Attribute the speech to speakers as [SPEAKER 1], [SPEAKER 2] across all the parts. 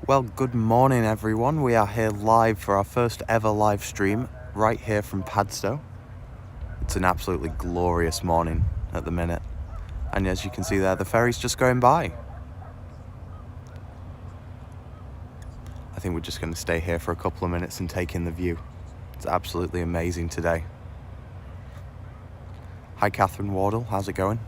[SPEAKER 1] Well, good morning everyone. We are here live for our first ever live stream right here from Padstow. It's an absolutely glorious morning at the minute. And as you can see there, the ferry's just going by. I think we're just going to stay here for a couple of minutes and take in the view. It's absolutely amazing today. Hi Catherine Wardle, how's it going?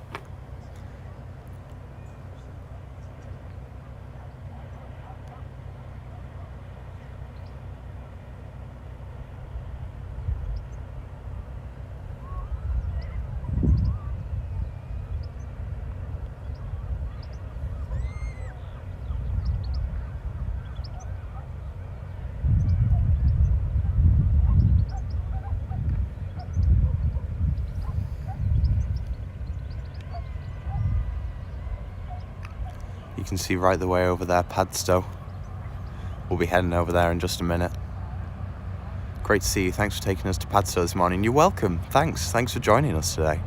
[SPEAKER 1] You can see right the way over there, Padstow. We'll be heading over there in just a minute. Great to see you. Thanks for taking us to Padstow this morning. You're welcome. Thanks for joining us today.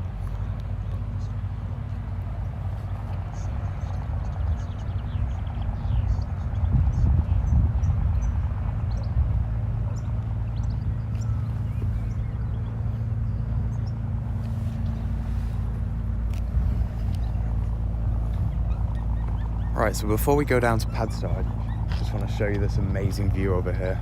[SPEAKER 1] Right, so before we go down to Padstow, I just want to show you this amazing view over here.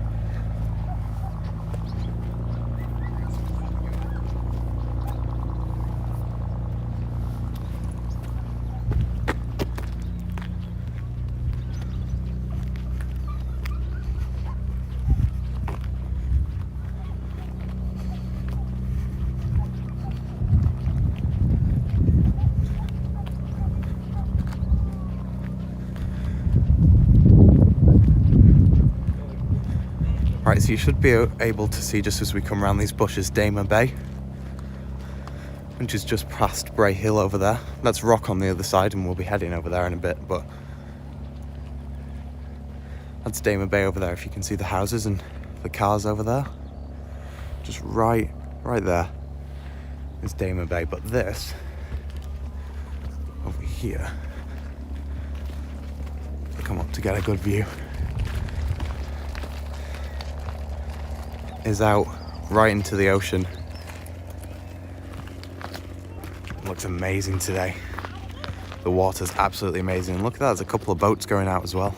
[SPEAKER 1] Right, so you should be able to see just as we come around these bushes, Damer Bay, which is just past Bray Hill over there. That's rock on the other side and we'll be heading over there in a bit, but that's Damer Bay over there. If you can see the houses and the cars over there, just right there is Damer Bay. But this over here, come up to get a good view, is out right into the ocean. It looks amazing today. The water's absolutely amazing. And look at that, there's a couple of boats going out as well.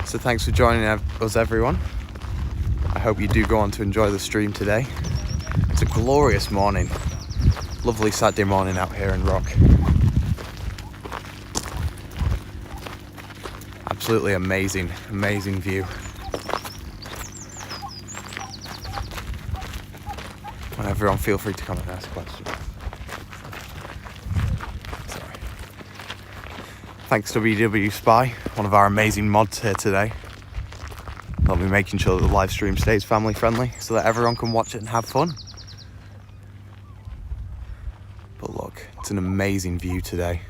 [SPEAKER 1] So thanks for joining us everyone. I hope you do go on to enjoy the stream today. It's a glorious morning. Lovely Saturday morning out here in Rock. Absolutely amazing view. And everyone feel free to come and ask questions. Sorry. Thanks WW Spy, one of our amazing mods here today. They'll be making sure that the live stream stays family friendly so that everyone can watch it and have fun. But look, it's an amazing view today.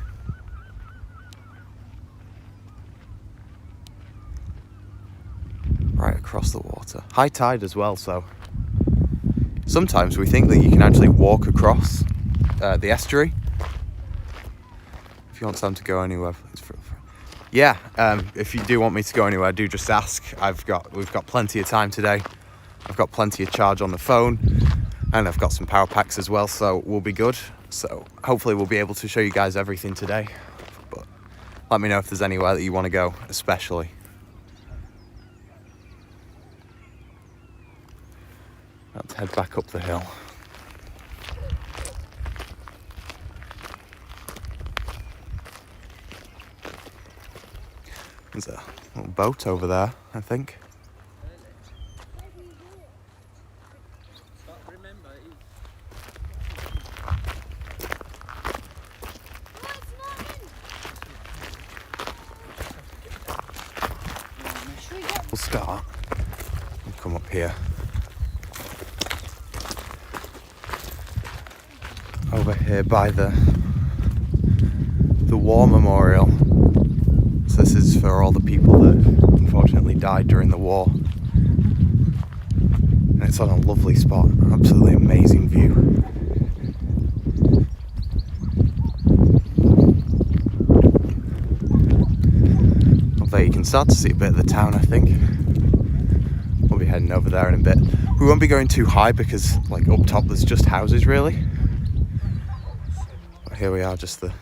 [SPEAKER 1] Right across the water. High tide as well, so sometimes we think that you can actually walk across the estuary. If you want Sam to go anywhere, please feel free. Yeah, if you do want me to go anywhere, do just ask. We've got plenty of time today. I've got plenty of charge on the phone, and I've got some power packs as well, so we'll be good. So hopefully we'll be able to show you guys everything today. But let me know if there's anywhere that you want to go, especially. Let's head back up the hill. There's a little boat over there, I think. We'll start and come up here. Over here by the war memorial. So this is for all the people that unfortunately died during the war. And it's on a lovely spot, absolutely amazing view. Up there you can start to see a bit of the town, I think. We'll be heading over there in a bit. We won't be going too high because, like, up top there's just houses really. But here we are, just the...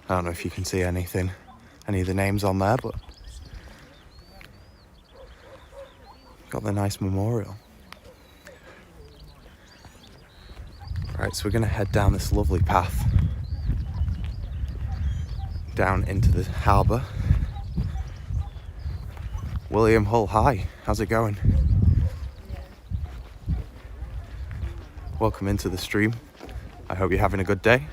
[SPEAKER 1] I don't know if you can see any of the names on there, but got the nice memorial. Right, so we're going to head down this lovely path down into the harbour. William Hull, hi, how's it going? Welcome into the stream. I hope you're having a good day.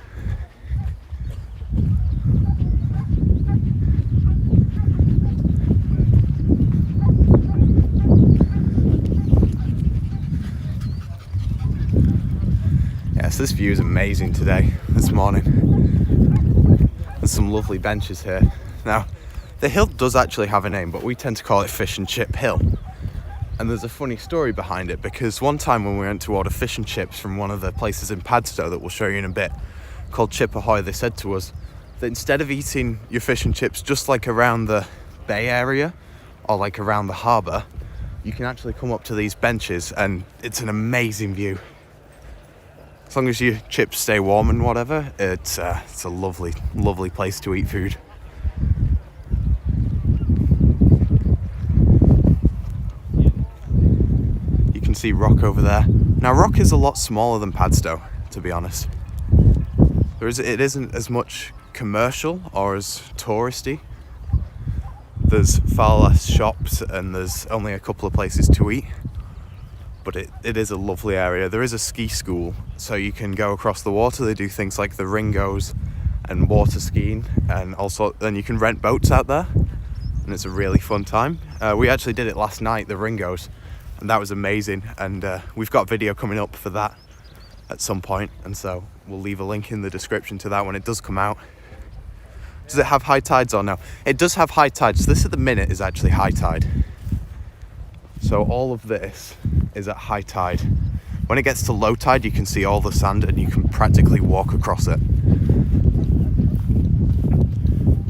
[SPEAKER 1] Yes, this view is amazing today, this morning. There's some lovely benches here. Now, the hill does actually have a name, but we tend to call it Fish and Chip Hill. And there's a funny story behind it, because one time when we went to order fish and chips from one of the places in Padstow that we'll show you in a bit, called Chip Ahoy, they said to us that instead of eating your fish and chips just like around the bay area or like around the harbour, you can actually come up to these benches and it's an amazing view. As long as your chips stay warm and whatever, it's a lovely, lovely place to eat food. You can see Rock over there. Now Rock is a lot smaller than Padstow, to be honest. It isn't as much commercial or as touristy. There's far less shops and there's only a couple of places to eat. But it is a lovely area. There is a ski school, so you can go across the water. They do things like the Ringos and water skiing, and also then you can rent boats out there, and it's a really fun time. We actually did it last night, the Ringos, and that was amazing. And we've got video coming up for that at some point, and so we'll leave a link in the description to that when it does come out. Does it have high tides or no? It does have high tides. This at the minute is actually high tide. So all of this is at high tide. When it gets to low tide, you can see all the sand and you can practically walk across it.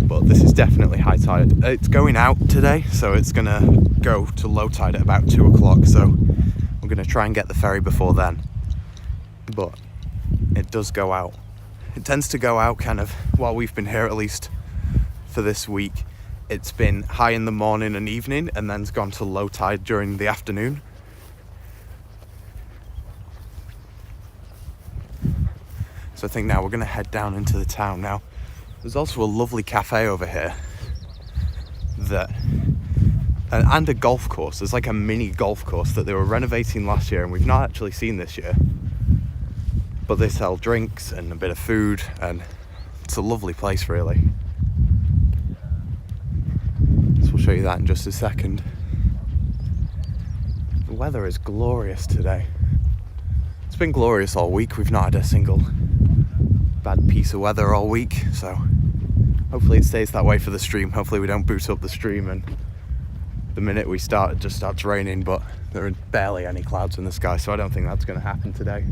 [SPEAKER 1] But this is definitely high tide. It's going out today, so it's gonna go to low tide at about 2 o'clock. So we're gonna try and get the ferry before then. But it does go out. It tends to go out kind of, while we've been here at least for this week, it's been high in the morning and evening, and then it's gone to low tide during the afternoon. So I think now we're going to head down into the town now. There's also a lovely cafe over here and a golf course. There's like a mini golf course that they were renovating last year, and we've not actually seen this year. But they sell drinks and a bit of food, and it's a lovely place really. We'll show you that in just a second. The weather is glorious today. It's been glorious all week. We've not had a single bad piece of weather all week, so hopefully it stays that way for the stream. Hopefully we don't boot up the stream and the minute we start it just starts raining, but there are barely any clouds in the sky, so I don't think that's going to happen today.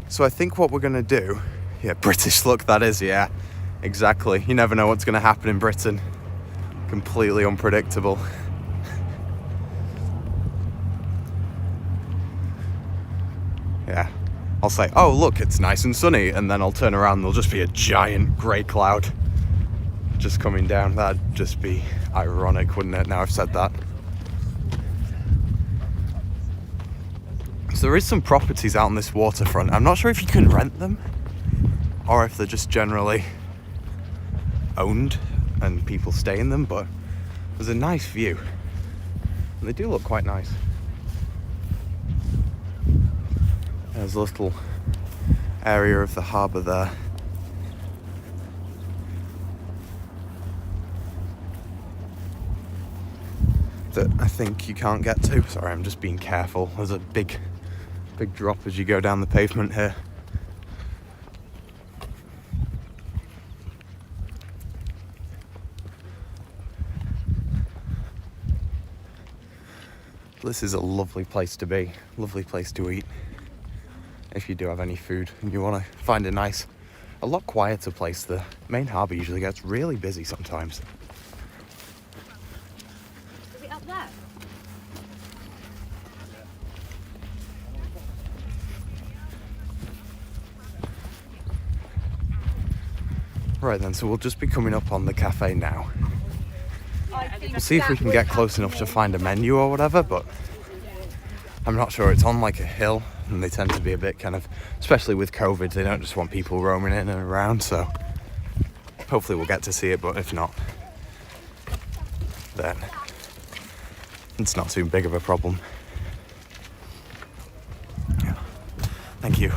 [SPEAKER 1] So I think what we're going to do... Yeah, British look, that is, yeah. Exactly. You never know what's going to happen in Britain. Completely unpredictable. Yeah. I'll say, oh, look, it's nice and sunny. And then I'll turn around and there'll just be a giant grey cloud just coming down. That'd just be ironic, wouldn't it, now I've said that. So there is some properties out on this waterfront. I'm not sure if you can rent them or if they're just generally owned and people stay in them, but there's a nice view. And they do look quite nice. There's a little area of the harbour there. that I think you can't get to. Sorry, I'm just being careful. There's a big drop as you go down the pavement here. This is a lovely place to be, lovely place to eat. If you do have any food and you want to find a lot quieter place, the main harbour usually gets really busy sometimes.
[SPEAKER 2] Is it up there?
[SPEAKER 1] Right then, so we'll just be coming up on the cafe now. We'll see if we can get close enough to find a menu or whatever, but I'm not sure. It's on like a hill and they tend to be a bit kind of, especially with COVID, they don't just want people roaming in and around, so hopefully we'll get to see it, but if not, then it's not too big of a problem. Yeah. Thank you.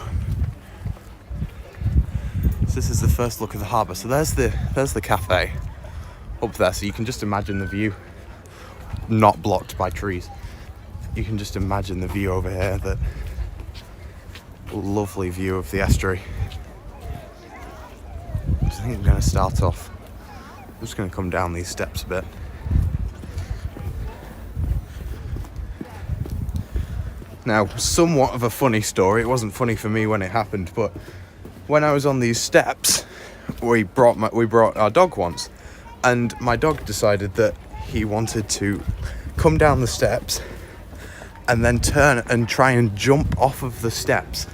[SPEAKER 1] So this is the first look of the harbour. So there's the cafe up there, so you can just imagine the view, not blocked by trees. You can just imagine the view over here, that lovely view of the estuary. So I think I'm going to start off, I'm just going to come down these steps a bit. Now, somewhat of a funny story. It wasn't funny for me when it happened, but when I was on these steps, we brought our dog once, and my dog decided that he wanted to come down the steps and then turn and try and jump off of the steps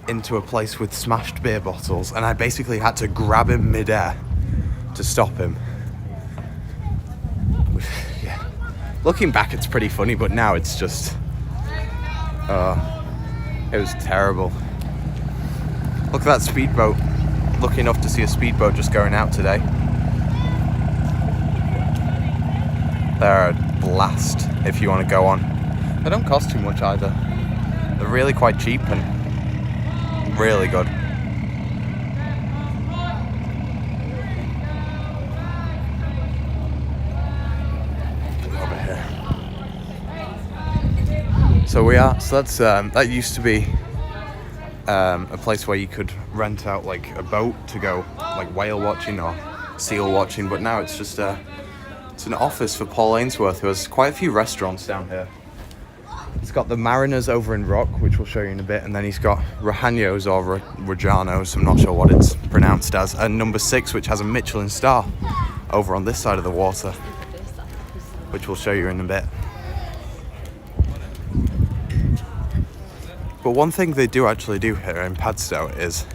[SPEAKER 1] into a place with smashed beer bottles, and I basically had to grab him mid-air to stop him. Yeah. Looking back, it's pretty funny, but now it's just... it was terrible. Look at that speedboat. Lucky enough to see a speedboat just going out today. They're a blast if you want to go on. They don't cost too much either. They're really quite cheap and really good. Over here. So that's that used to be a place where you could rent out like a boat to go like whale watching or seal watching, but now it's just it's an office for Paul Ainsworth, who has quite a few restaurants down here. He's got the Mariners over in Rock, which we'll show you in a bit, and then he's got Rajanos or Rajanos, I'm not sure what it's pronounced as, and Number 6, which has a Michelin star over on this side of the water, which we'll show you in a bit. But one thing they do actually do here in Padstow is,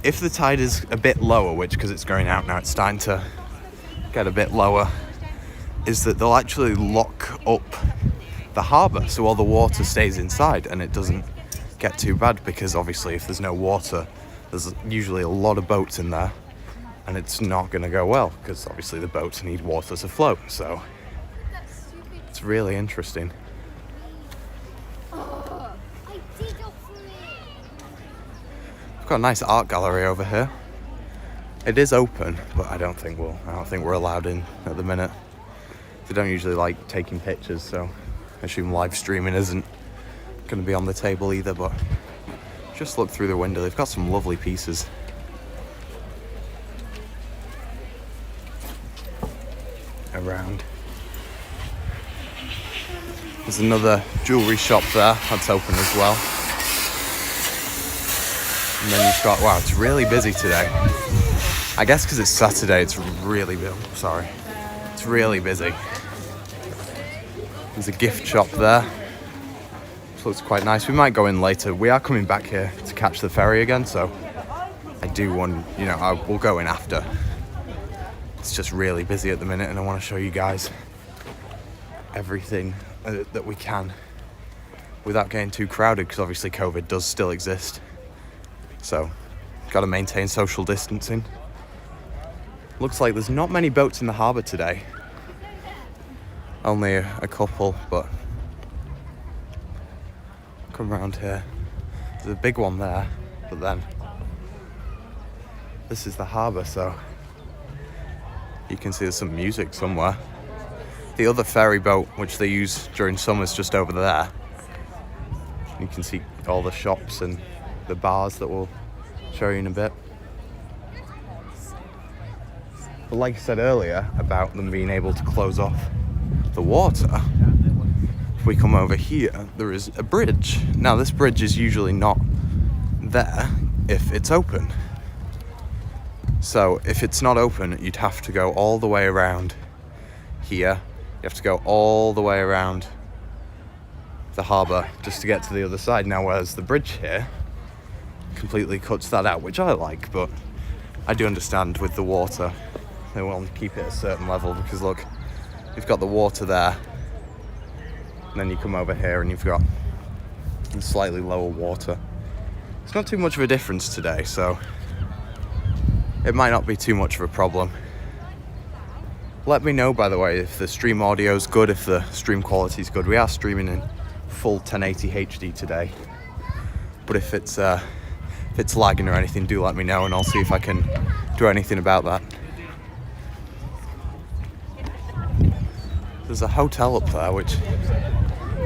[SPEAKER 1] if the tide is a bit lower, which because it's going out now, it's starting to get a bit lower, is that they'll actually lock up the harbour so all the water stays inside and it doesn't get too bad, because obviously if there's no water, there's usually a lot of boats in there and it's not going to go well, because obviously the boats need water to float. So it's really interesting. We've got a nice art gallery over here. It is open, but I don't think we're allowed in at the minute. They don't usually like taking pictures, so I assume live streaming isn't going to be on the table either. But just look through the window, they've got some lovely pieces. Around. There's another jewellery shop there that's open as well. And then you've got, wow, it's really busy today. I guess because it's Saturday, it's really busy. Sorry. It's really busy. There's a gift shop there, which looks quite nice. We might go in later. We are coming back here to catch the ferry again, so I do want, we'll go in after. It's just really busy at the minute, and I want to show you guys everything that we can without getting too crowded, because obviously COVID does still exist. So, got to maintain social distancing. Looks like there's not many boats in the harbour today. Only a couple, but come around here. There's a big one there, but then this is the harbour, so you can see there's some music somewhere. The other ferry boat, which they use during summer, is just over there. You can see all the shops and the bars that we'll show you in a bit. But like I said earlier about them being able to close off the water, if we come over here, there is a bridge. Now this bridge is usually not there if it's open. So if it's not open, you'd have to go all the way around here. You have to go all the way around the harbour just to get to the other side. Now whereas the bridge here completely cuts that out, which I like, but I do understand with the water they want to keep it at a certain level, because look, you've got the water there, and then you come over here and you've got slightly lower water. It's not too much of a difference today, so it might not be too much of a problem. Let me know, by the way, if the stream audio is good, if the stream quality is good. We are streaming in full 1080 HD today, but if it's lagging or anything, do let me know and I'll see if I can do anything about that. There's a hotel up there which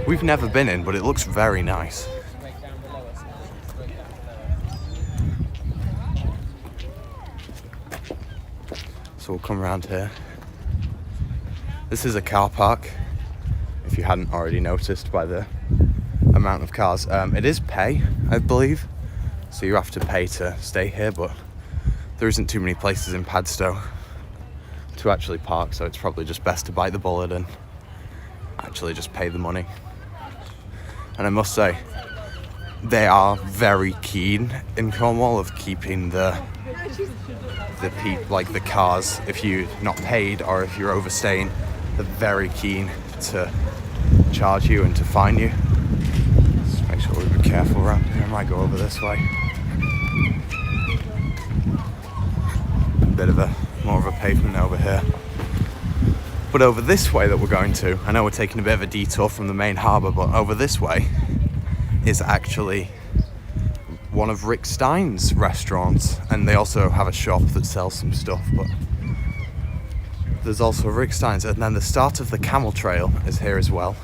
[SPEAKER 1] we've never been in, but it looks very nice. So we'll come around here. This is a car park, if you hadn't already noticed by the amount of cars. It is pay, I believe, so you have to pay to stay here, but there isn't too many places in Padstow to actually park, so it's probably just best to bite the bullet and actually just pay the money. And I must say, they are very keen in Cornwall of keeping the cars, if you're not paid or if you're overstaying, they're very keen to charge you and to fine you. Just make sure we be careful around here. I might go over this way. Bit of more of a pavement over here. But over this way that we're going to, I know we're taking a bit of a detour from the main harbour, but over this way is actually one of Rick Stein's restaurants, and they also have a shop that sells some stuff, but there's also Rick Stein's. And then the start of the camel trail is here as well.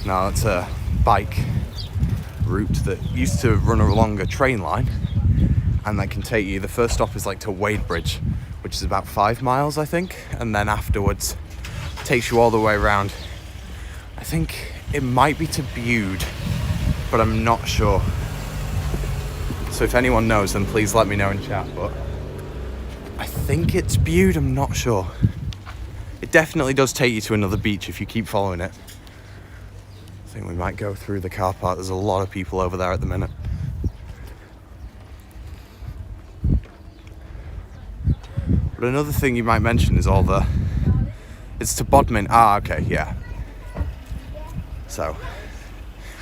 [SPEAKER 1] Now it's a bike route that used to run along a train line, and that can take you, the first stop is like to Wadebridge, which is about 5 miles I think, and then afterwards takes you all the way around. I think it might be to Bude, but I'm not sure. So if anyone knows, then please let me know in chat, but I think it's Bude, I'm not sure. It definitely does take you to another beach if you keep following it. I think we might go through the car park. There's a lot of people over there at the minute. But another thing you might mention is it's to Bodmin. Okay, yeah. So,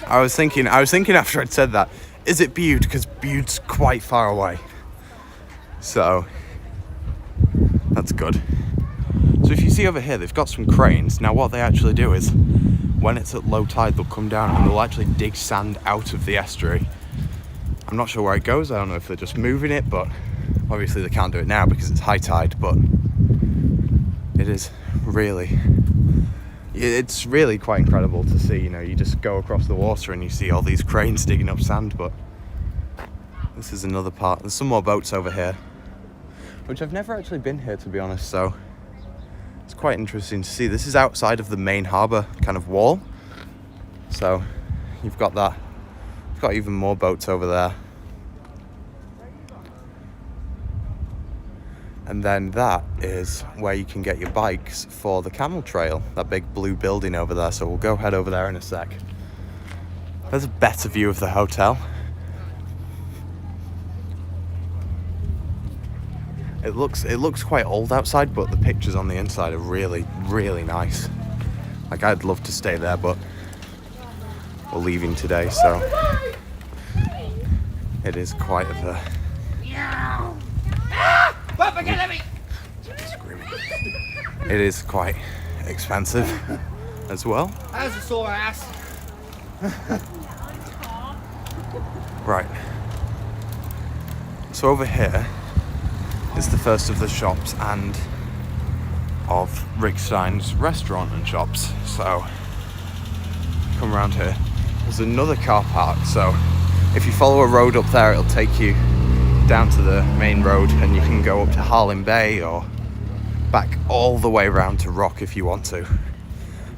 [SPEAKER 1] I was thinking after I'd said that, is it Bude? Because Bude's quite far away. So, that's good. So if you see over here, they've got some cranes. Now what they actually do is, when it's at low tide, they'll come down and they'll actually dig sand out of the estuary. I'm not sure where it goes. I don't know if they're just moving it, but obviously they can't do it now because it's high tide, but it's really quite incredible to see. You know, you just go across the water and you see all these cranes digging up sand. But this is another part. There's some more boats over here, which I've never actually been here, to be honest, so it's quite interesting to see. This is outside of the main harbour kind of wall, so you've got that. You've got even more boats over there. And then that is where you can get your bikes for the camel trail, that big blue building over there. So we'll go head over there in a sec. There's a better view of the hotel. It looks quite old outside, but the pictures on the inside are really, really nice. Like, I'd love to stay there, but we're leaving today, so it is quite of a... Screaming. It is quite expensive as well.
[SPEAKER 2] How's a sore ass?
[SPEAKER 1] Right. So over here is the first of the shops, and of Rick Stein's restaurant and shops. So come around here. There's another car park, so if you follow a road up there, it'll take you down to the main road, and you can go up to Harlem Bay or back all the way around to Rock if you want to.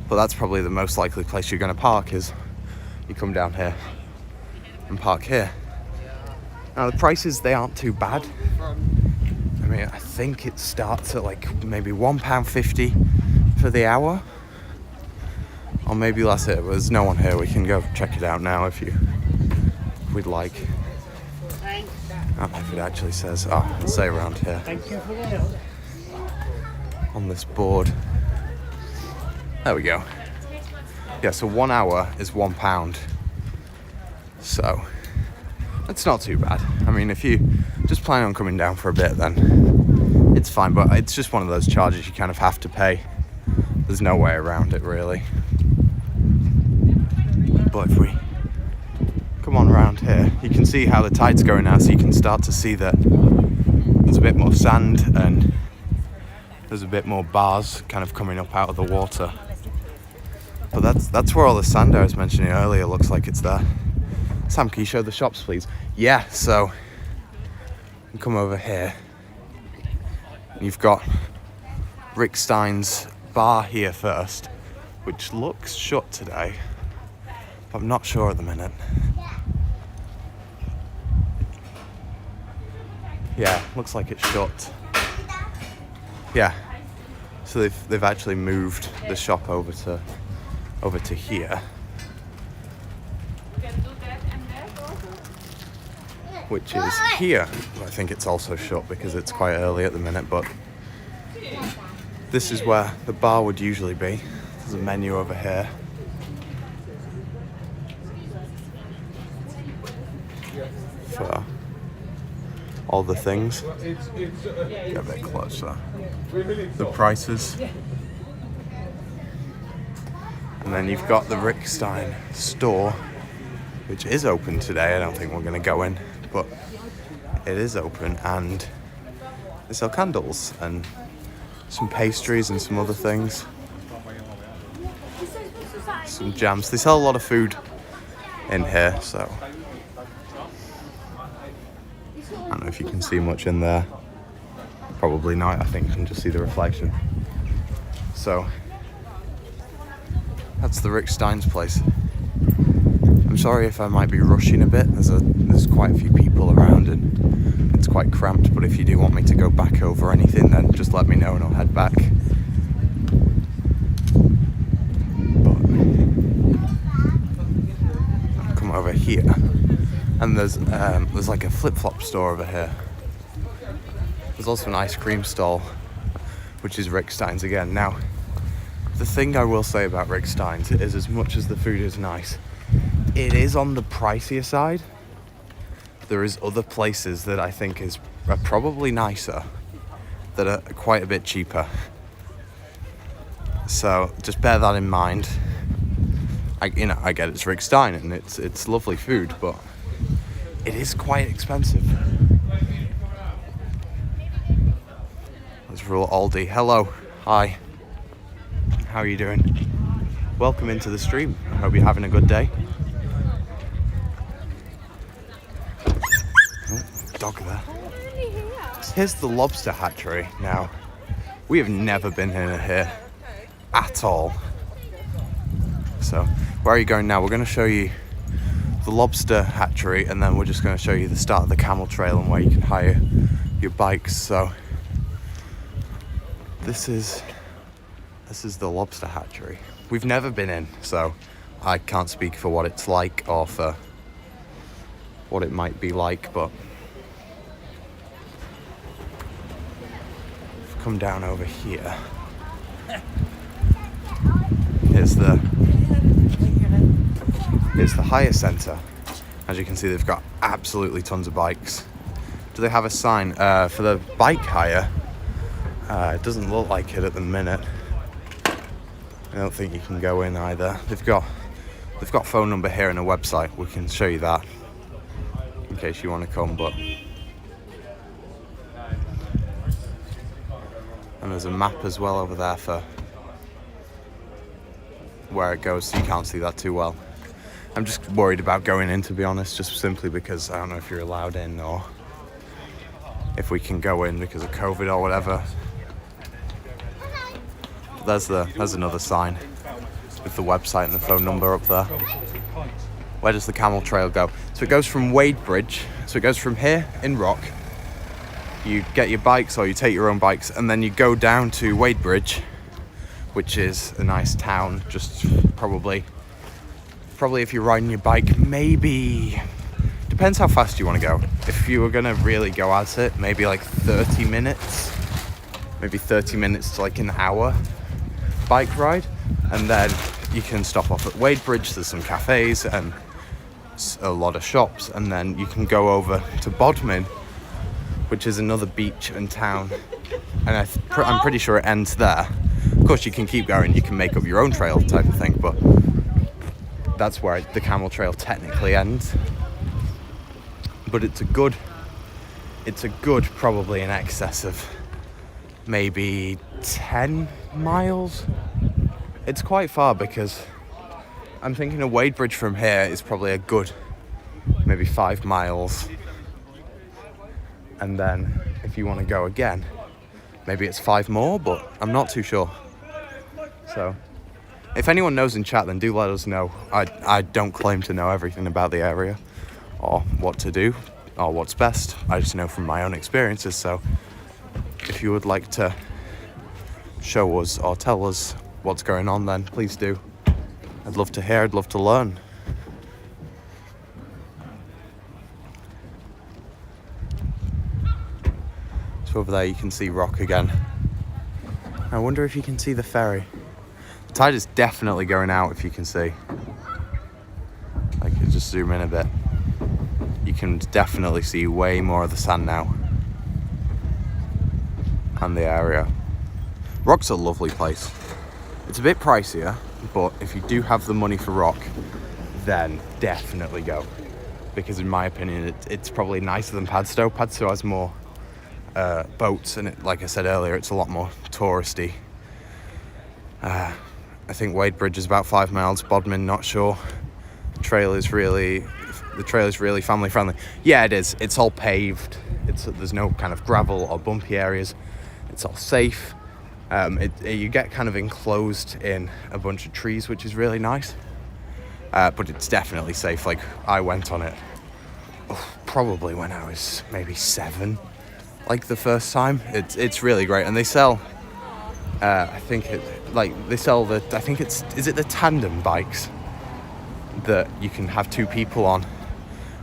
[SPEAKER 1] But that's probably the most likely place you're going to park, is you come down here and park here. Now the prices, they aren't too bad. I mean, I think it starts at like maybe £1.50 for the hour, or maybe less. Here, but there's no one here. We can go check it out now if we'd like. I don't know if it actually says. It'll say around here on this board. There we go. Yeah, so 1 hour is £1. So it's not too bad. I mean, if you just plan on coming down for a bit, then it's fine. But it's just one of those charges you kind of have to pay. There's no way around it, really. But if we come on around here, you can see how the tide's going now, so you can start to see that there's a bit more sand and there's a bit more bars kind of coming up out of the water. But that's where all the sand I was mentioning earlier looks like it's there. Sam, can you show the shops, please? Yeah, so you come over here. You've got Rick Stein's bar here first, which looks shut today. I'm not sure at the minute. Yeah, looks like it's shut. Yeah, so they've actually moved the shop over to here, which is here. I think it's also shut because it's quite early at the minute, but this is where the bar would usually be. There's a menu over here. For all the things. Get a bit closer. The prices. And then you've got the Rick Stein store, which is open today. I don't think we're going to go in, but it is open, and they sell candles and some pastries and some other things. Some jams. They sell a lot of food in here, so I don't know if you can see much in there. Probably not. I think you can just see the reflection. So that's the Rick Stein's place. I'm sorry if I might be rushing a bit. There's quite a few people around and it's quite cramped, but if you do want me to go back over anything, then just let me know and I'll head back. But I'll come over here, and there's like a flip-flop store over here. There's also an ice cream stall, which is Rick Stein's again. Now, the thing I will say about Rick Stein's is, as much as the food is nice, it is on the pricier side. There is other places that I think are probably nicer, that are quite a bit cheaper. So just bear that in mind. I get it's Rick Stein and it's lovely food, but it is quite expensive. Let's rule Aldi. Hello, hi. How are you doing? Welcome into the stream. I hope you're having a good day. Oh, dog there. Here's the Lobster Hatchery. Now, we have never been in here at all. So, where are you going now? We're going to show you the Lobster Hatchery, and then we're just going to show you the start of the camel trail and where you can hire your bikes. So, this is the Lobster Hatchery. We've never been in, so I can't speak for what it's like or for what it might be like, but if we come down over here, here's the hire centre. As you can see, they've got absolutely tons of bikes. Do they have a sign for the bike hire? It doesn't look like it at the minute. I don't think you can go in either. They've got phone number here and a website. We can show you that in case you want to come, but And there's a map as well over there for where it goes, so you can't see that too well. I'm just worried about going in, to be honest, just simply because I don't know if you're allowed in or if we can go in because of COVID or whatever. There's another sign with the website and the phone number up there. Where does the camel trail go? So it goes from Wadebridge, so it goes from here in Rock. You get your bikes or you take your own bikes and then you go down to Wadebridge, which is a nice town, just probably if you're riding your bike, maybe, depends how fast you want to go. If you were going to really go at it, maybe like 30 minutes, maybe 30 minutes to like an hour bike ride. And then you can stop off at Wadebridge, there's some cafes and a lot of shops. And then you can go over to Bodmin, which is another beach and town. And I'm pretty sure it ends there. Of course, you can keep going, you can make up your own trail type of thing, but that's where the camel trail technically ends. But it's a good probably in excess of maybe 10 miles. It's quite far because I'm thinking a Wadebridge from here is probably a good maybe 5 miles. And then if you want to go again, maybe it's 5 more, but I'm not too sure. So if anyone knows in chat, then do let us know. I don't claim to know everything about the area or what to do or what's best. I just know from my own experiences. So if you would like to show us or tell us what's going on, then please do. I'd love to hear, I'd love to learn. So over there you can see Rock again. I wonder if you can see the ferry. The tide is definitely going out, if you can see. I could just zoom in a bit. You can definitely see way more of the sand now. And the area. Rock's a lovely place. It's a bit pricier, but if you do have the money for Rock, then definitely go. Because in my opinion, it's probably nicer than Padstow. Padstow has more boats, and like I said earlier, it's a lot more touristy. I think Wadebridge is about 5 miles. Bodmin, not sure. The trail is really family friendly. Yeah, it is. It's all paved. There's no kind of gravel or bumpy areas. It's all safe. You get kind of enclosed in a bunch of trees, which is really nice. But it's definitely safe. Like, I went on it probably when I was maybe 7, like the first time. It's really great, and they sell. Is it the tandem bikes that you can have 2 people on,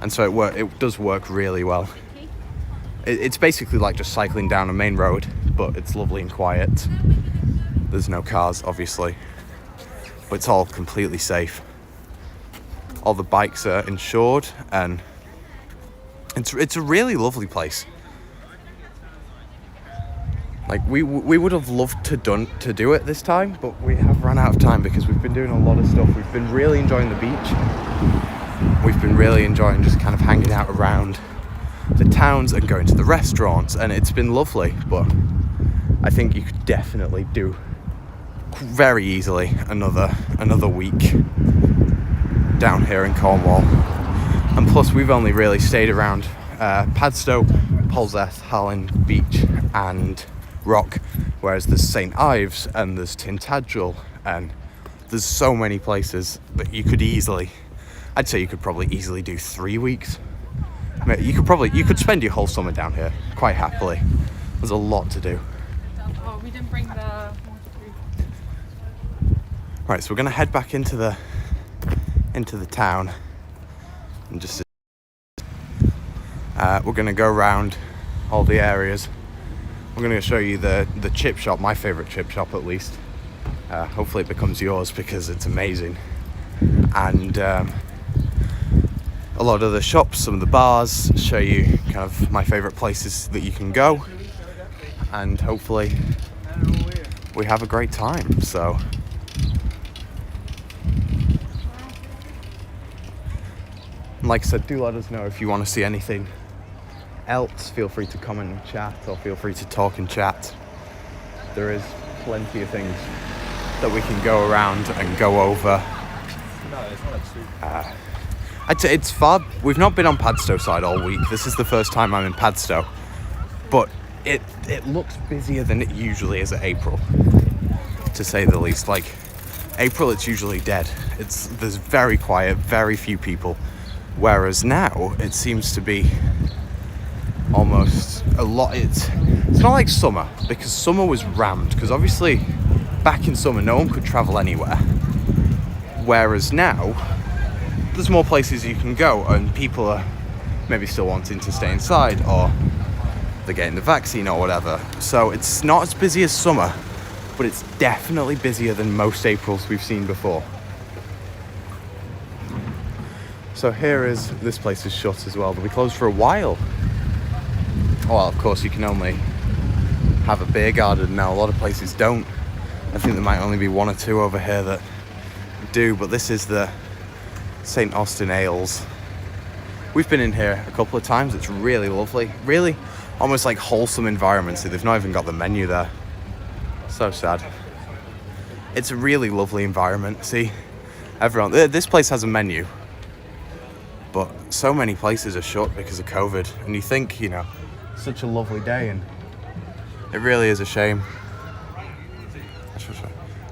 [SPEAKER 1] and so it does work really well. It's basically like just cycling down a main road, but it's lovely and quiet. There's no cars, obviously, but it's all completely safe. All the bikes are insured, and it's a really lovely place. Like, we would have loved to do it this time, but we have run out of time because we've been doing a lot of stuff. We've been really enjoying the beach. We've been really enjoying just kind of hanging out around the towns and going to the restaurants, and it's been lovely. But I think you could definitely do very easily another week down here in Cornwall. And plus, we've only really stayed around Padstow, Polzeth, Harlyn Beach and Rock, whereas there's St Ives and there's Tintagel, and there's so many places that I'd say you could probably easily do 3 weeks. You could spend your whole summer down here quite happily. There's a lot to do.
[SPEAKER 2] Oh, we didn't bring the...
[SPEAKER 1] Right, so we're gonna head back into the town and just we're gonna go around all the areas. I'm gonna show you the chip shop, my favorite chip shop at least. Hopefully it becomes yours because it's amazing. And a lot of the shops, some of the bars, show you kind of my favorite places that you can go, and hopefully we have a great time. So like I said, do let us know if you want to see anything else. Feel free to comment and chat, or feel free to talk and chat. there is plenty of things that we can go around and go over. I'd say it's far. We've not been on Padstow side all week. This is the first time I'm in Padstow, but it looks busier than it usually is at April, to say the least. Like April, it's usually dead. There's very quiet, very few people, whereas now it seems to be almost a lot. It's not like summer, because summer was rammed, because obviously back in summer no one could travel anywhere, whereas now there's more places you can go, and people are maybe still wanting to stay inside, or they're getting the vaccine or whatever. So it's not as busy as summer, but it's definitely busier than most Aprils we've seen before. So this place is shut as well. They'll be closed for a while. Well, of course, you can only have a beer garden now. A lot of places don't. I think there might only be one or two over here that do, but this is the St. Austin Ales. We've been in here a couple of times. It's really lovely. Really almost like wholesome environment. See, they've not even got the menu there. So sad. It's a really lovely environment. See, everyone, this place has a menu, but so many places are shut because of COVID, and you think, you know, such a lovely day, and it really is a shame.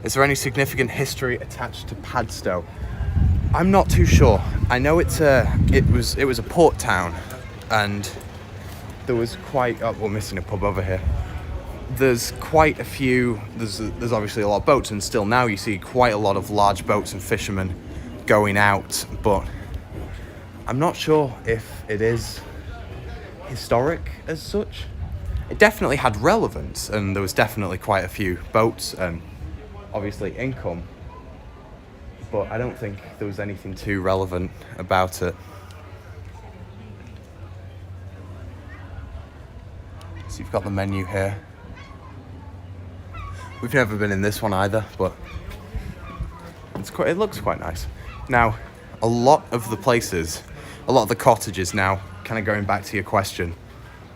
[SPEAKER 1] Is there any significant history attached to Padstow? I'm not too sure. I know it was a port town, and there was we're missing a pub over here. There's quite a few. There's obviously a lot of boats, and still now you see quite a lot of large boats and fishermen going out, but I'm not sure if it is historic as such. It definitely had relevance, and there was definitely quite a few boats and obviously income, but I don't think there was anything too relevant about it. So you've got the menu here. We've never been in this one either, but it looks quite nice. Now, a lot of the cottages now, kind of going back to your question,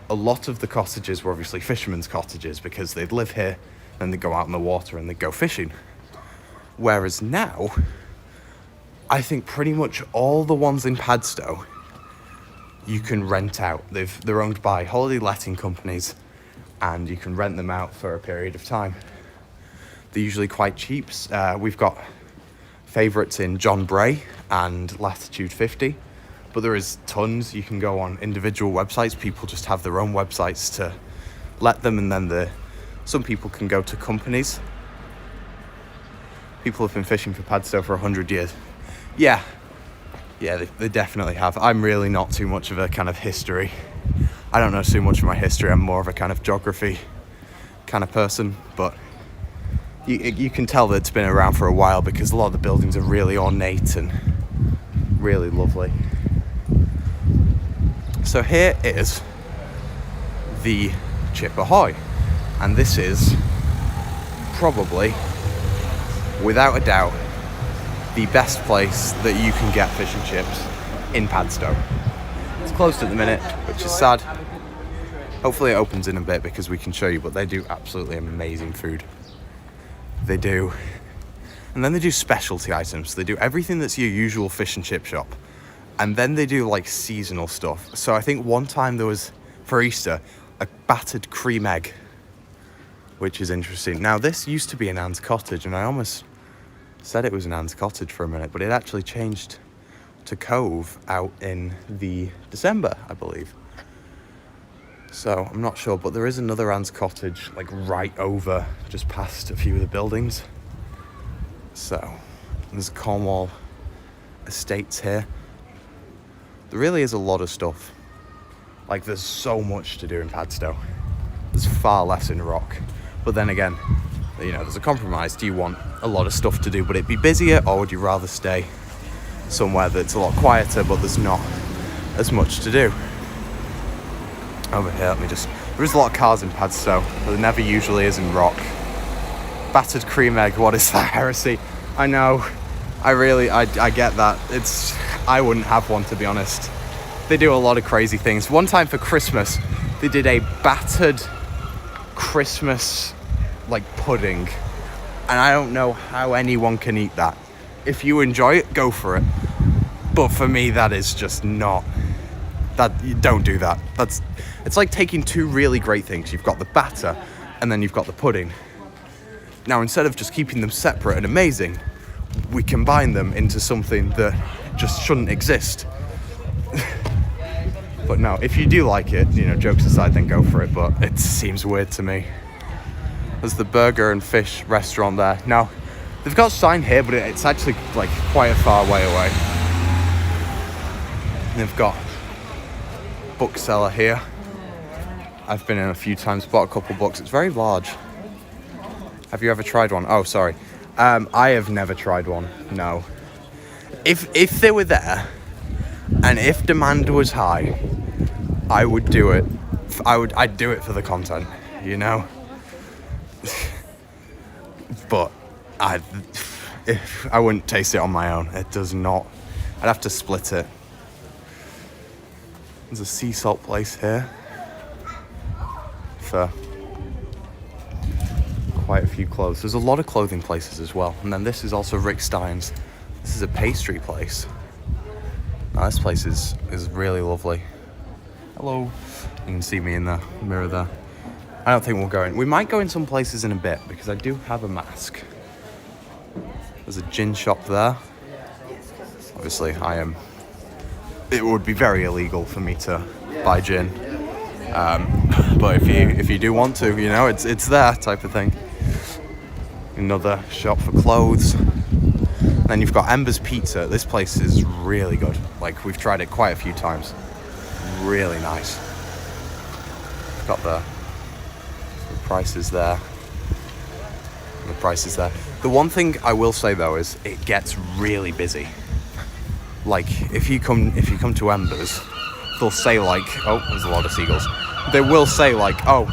[SPEAKER 1] a lot of the cottages were obviously fishermen's cottages, because they'd live here and they'd go out in the water and they'd go fishing. Whereas now, I think pretty much all the ones in Padstow you can rent out. They're owned by holiday letting companies, and you can rent them out for a period of time. They're usually quite cheap. We've got favourites in John Bray and Latitude 50, but there is tons. You can go on individual websites. People just have their own websites to let them, and then some people can go to companies. People have been fishing for Padstow for 100 years. Yeah, they definitely have. I'm really not too much of a kind of history. I don't know too much of my history. I'm more of a kind of geography kind of person, but you can tell that it's been around for a while, because a lot of the buildings are really ornate and really lovely. So here is the Chip Ahoy, and this is probably, without a doubt, the best place that you can get fish and chips in Padstow. It's closed at the minute, which is sad. Hopefully it opens in a bit, because we can show you, but they do absolutely amazing food. They do. And then they do specialty items. They do everything that's your usual fish and chip shop. And then they do like seasonal stuff. So I think one time there was, for Easter, a battered cream egg, which is interesting. Now this used to be an Anne's Cottage, and I almost said it was an Anne's Cottage for a minute, but it actually changed to Cove out in the December, I believe. So I'm not sure, but there is another Anne's Cottage like right over, just past a few of the buildings. So there's Cornwall estates here. There really is a lot of stuff. Like, there's so much to do in Padstow. There's far less in Rock. But then again, you know, there's a compromise. Do you want a lot of stuff to do but it be busier, or would you rather stay somewhere that's a lot quieter but there's not as much to do? Over here, there is a lot of cars in Padstow, but there never usually is in Rock. Battered cream egg, what is that heresy? I know, I get that. I wouldn't have one, to be honest. They do a lot of crazy things. One time for Christmas, they did a battered Christmas like pudding, and I don't know how anyone can eat that. If you enjoy it, go for it. But for me, that is just not. That you don't do that. It's like taking two really great things. You've got the batter, and then you've got the pudding. Now, instead of just keeping them separate and amazing, we combine them into something that just shouldn't exist. But no, if you do like it, jokes aside, then go for it. But it seems weird to me. There's the burger and fish restaurant there. Now, they've got a sign here, but it's actually like quite a far way away. And they've got bookseller here. I've been in a few times, bought a couple books. It's very large. Have you ever tried one? Oh, sorry. I have never tried one. No. If they were there, and if demand was high, I would do it. I'd do it for the content, But I wouldn't taste it on my own. It does not. I'd have to split it. There's a sea salt place here for quite a few clothes. There's a lot of clothing places as well. And then this is also Rick Stein's. This is a pastry place. Now, this place is really lovely. Hello. You can see me in the mirror there. I don't think we'll go in. We might go in some places in a bit because I do have a mask. There's a gin shop there. Obviously, it would be very illegal for me to buy gin. But if you do want to, it's there type of thing. Another shop for clothes. Then you've got Embers Pizza. This place is really good. Like, we've tried it quite a few times. Really nice. Got the prices there. The prices there. The one thing I will say though is it gets really busy. Like, if you come to Embers, they'll say like, oh, there's a lot of seagulls. They will say like, oh,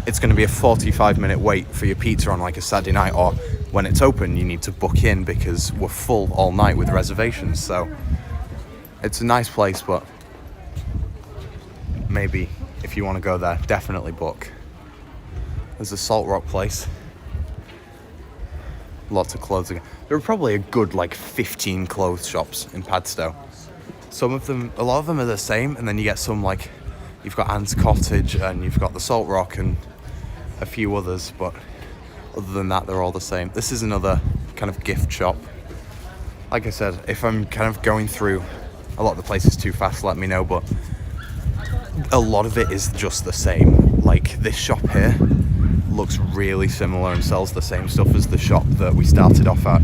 [SPEAKER 1] it's going to be a 45-minute wait for your pizza on like a Saturday night, or when it's open you need to book in because we're full all night with reservations. So it's a nice place, but maybe if you want to go there, definitely book. There's a Salt Rock place. Lots of clothes again. There are probably a good like 15 clothes shops in Padstow. A lot of them are the same, and then you get some like, you've got Anne's Cottage and you've got the Salt Rock and a few others, but other than that, they're all the same. This is another kind of gift shop. Like I said, if I'm kind of going through a lot of the places too fast, let me know, but a lot of it is just the same. Like, this shop here looks really similar and sells the same stuff as the shop that we started off at,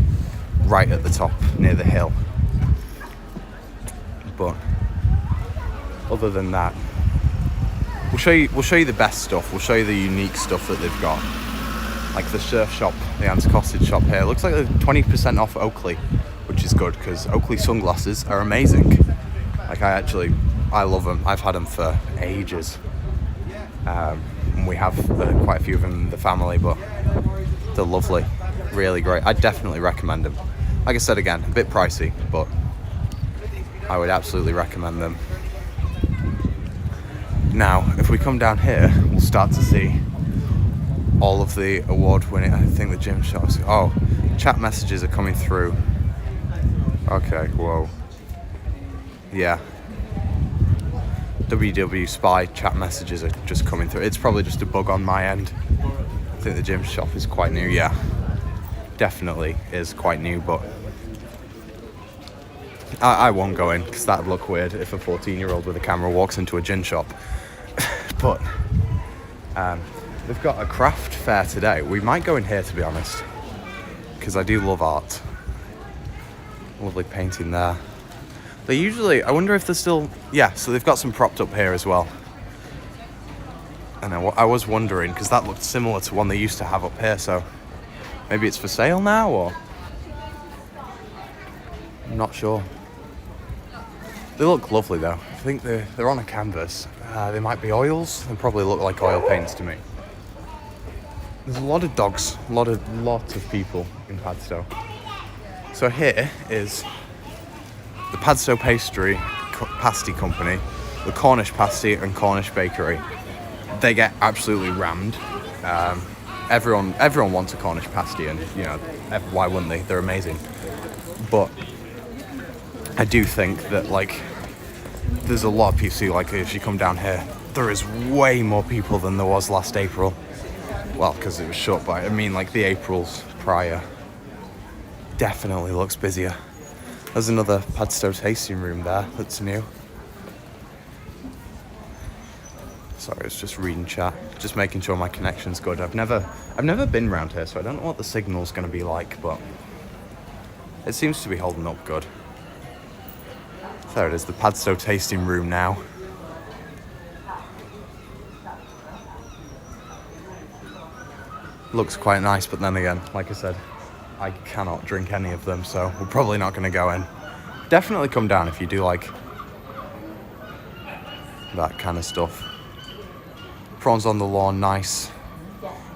[SPEAKER 1] right at the top near the hill. But other than that, we'll show you the best stuff. We'll show you the unique stuff that they've got, like the surf shop, the Anne's Cottage shop here. Looks like they're 20% off Oakley, which is good because Oakley sunglasses are amazing. Like, I love them. I've had them for ages. And we have quite a few of them in the family, but they're lovely, really great. I'd definitely recommend them. Like I said again, a bit pricey, but I would absolutely recommend them. Now, if we come down here, we'll start to see all of the award-winning, I think the gym shops. Oh, chat messages are coming through. Okay, whoa. Yeah. WW Spy chat messages are just coming through. It's probably just a bug on my end. I think the gym shop is quite new. Yeah, definitely is quite new, but I won't go in because that'd look weird if a 14-year-old with a camera walks into a gin shop. But they've got a craft fair today. We might go in here, to be honest, because I do love art. Lovely painting there. They usually, I wonder if they're still, yeah, so they've got some propped up here as well. And I was wondering, because that looked similar to one they used to have up here, so maybe it's for sale now, or? I'm not sure. They look lovely though. I think they're on a canvas. They might be oils. They probably look like oil paints to me. There's a lot of dogs, a lot of people in Padstow. So here is the Padstow Pasty Company, the Cornish Pasty and Cornish Bakery. They get absolutely rammed. everyone wants a Cornish pasty, and you know, why wouldn't they? They're amazing. But I do think that like there's a lot of people. See, like if you come down here, there is way more people than there was last April. Well, because it was short, but I mean like the Aprils prior definitely looks busier. There's another Padstow tasting room there that's new. Sorry, I was just reading chat, just making sure my connection's good. I've never been around here, so I don't know what the signal's going to be like, but it seems to be holding up good. There it is, the Padstow tasting room now. Looks quite nice, but then again, like I said, I cannot drink any of them, so we're probably not going to go in. Definitely come down if you do like that kind of stuff. Prawns on the lawn, nice.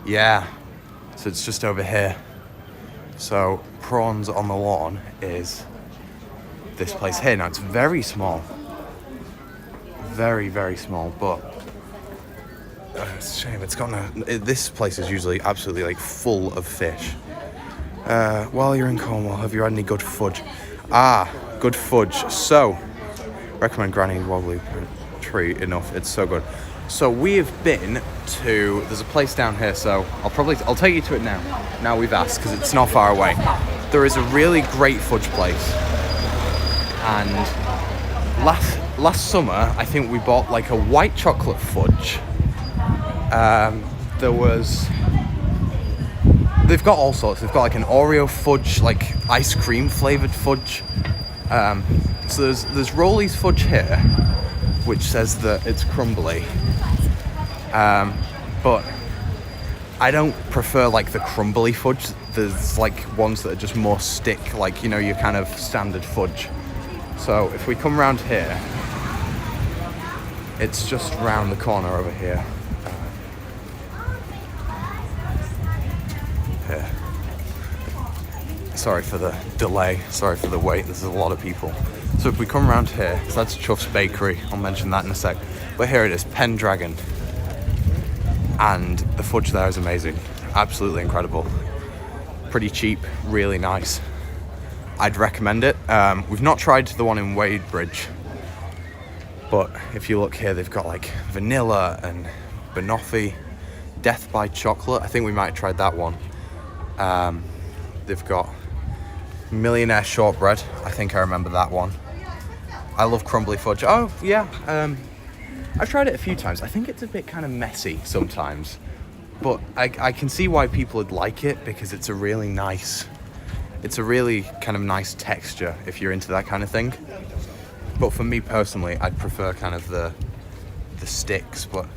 [SPEAKER 1] Yeah, so it's just over here. So prawns on the lawn is this place here. Now it's very small, very, very small, but it's a shame. It's got this place is usually absolutely like full of fish. While you're in Cornwall, have you had any good fudge? Good fudge. So, recommend Granny's Wobbly Tree enough. It's so good. So we have been to, there's a place down here, so I'll take you to it now. Now we've asked, because it's not far away. There is a really great fudge place. And last summer, I think we bought like a white chocolate fudge. They've got all sorts. They've got like an Oreo fudge, like ice cream flavored fudge. So there's Rolly's fudge here, which says that it's crumbly. But I don't prefer like the crumbly fudge. There's like ones that are just more stick, like, you know, your kind of standard fudge. So if we come around here, it's just round the corner over here. Sorry for the delay, sorry for the wait, there's a lot of people. So if we come around here, so that's Chuff's Bakery, I'll mention that in a sec. But here it is, Pendragon. And the fudge there is amazing, absolutely incredible. Pretty cheap, really nice. I'd recommend it. We've not tried the one in Wadebridge, but if you look here, they've got like vanilla and banoffee, death by chocolate. I think we might have tried that one. They've got millionaire shortbread. I think I remember that one. I love crumbly fudge. Oh yeah, I've tried it a few times. I think it's a bit kind of messy sometimes, but I can see why people would like it, because it's a really kind of nice texture if you're into that kind of thing. But for me personally, I'd prefer kind of the sticks. But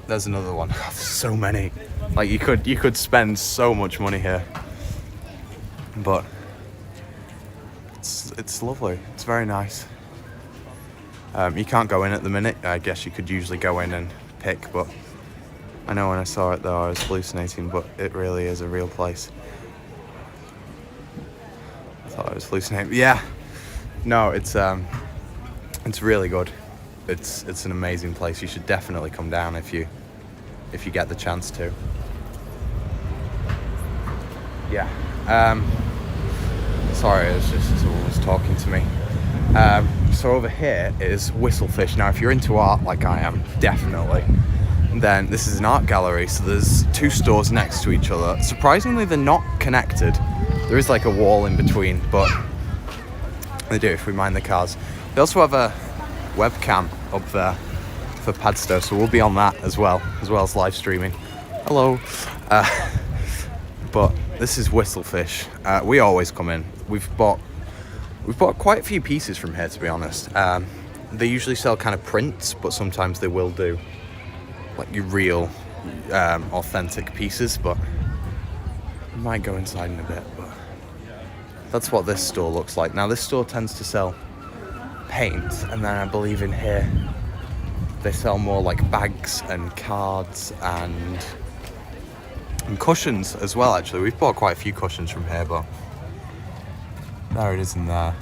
[SPEAKER 1] there's another one. God, there's so many. Like you could spend so much money here. But it's lovely. It's very nice. You can't go in at the minute. I guess you could usually go in and pick, but I know when I saw it though I was hallucinating, but it really is a real place. I thought I was hallucinating. Yeah. No, it's really good. It's an amazing place. You should definitely come down if you get the chance to. Yeah. Sorry, it's just someone was talking to me. So over here is Whistlefish. Now, if you're into art like I am, definitely, then this is an art gallery. So there's two stores next to each other. Surprisingly, they're not connected. There is like a wall in between, but they do if we mind the cars. They also have a webcam up there for Padstow, so we'll be on that as well as live streaming. Hello. But this is Whistlefish. We always come in. We've bought quite a few pieces from here, to be honest. They usually sell kind of prints, but sometimes they will do like your real authentic pieces, but I might go inside in a bit. But that's what this store looks like. Now this store tends to sell paint, and then I believe in here they sell more like bags and cards and cushions as well. Actually, we've bought quite a few cushions from here, but there it is in there.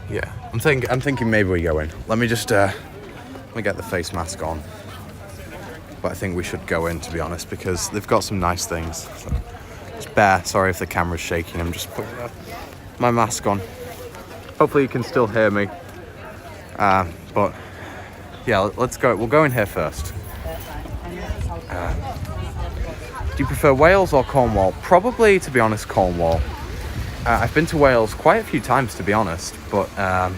[SPEAKER 1] Yeah, I'm thinking maybe we go in. Let me just let me get the face mask on. but I think we should go in, to be honest, because they've got some nice things. So, just bear, sorry if the camera's shaking, I'm just putting my mask on. Hopefully you can still hear me. But yeah, let's go. We'll go in here first. Do you prefer Wales or Cornwall? Probably, to be honest, Cornwall. I've been to Wales quite a few times, to be honest, but I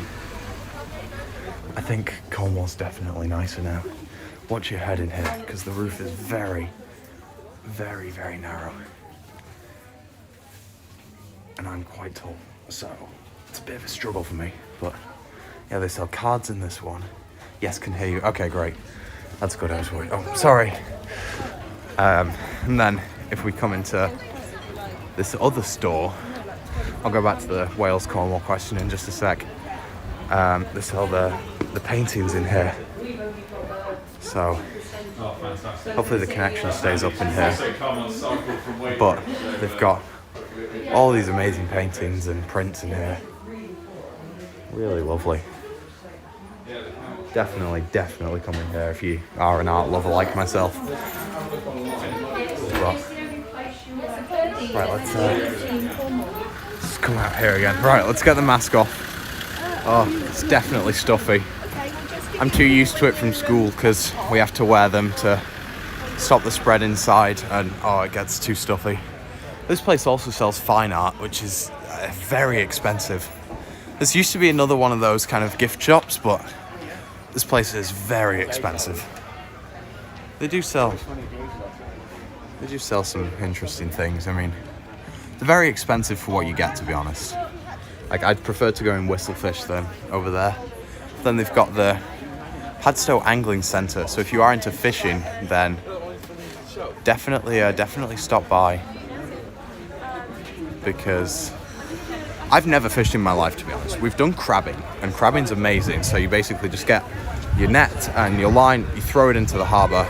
[SPEAKER 1] think Cornwall's definitely nicer now. Watch your head in here, because the roof is very, very, very narrow. And I'm quite tall, so it's a bit of a struggle for me, but yeah, they sell cards in this one. Yes, can hear you. Okay, great. That's good, I was worried. Oh, sorry. And then if we come into this other store, I'll go back to the Wales Cornwall question in just a sec. They sell the paintings in here. So hopefully the connection stays up in here. But they've got all these amazing paintings and prints in here. Really lovely. Definitely come in here if you are an art lover like myself. But, right, let's come out here again. Right, let's get the mask off. Oh, it's definitely stuffy. I'm too used to it from school because we have to wear them to stop the spread inside, and oh, it gets too stuffy. This place also sells fine art, which is very expensive. This used to be another one of those kind of gift shops, but this place is very expensive. They do sell some interesting things. I mean, they're very expensive for what you get, to be honest. Like, I'd prefer to go in Whistlefish than over there. Then they've got the Padstow Angling Centre, so if you are into fishing, then definitely stop by, because I've never fished in my life, to be honest. We've done crabbing, and crabbing's amazing. So you basically just get your net and your line, you throw it into the harbour.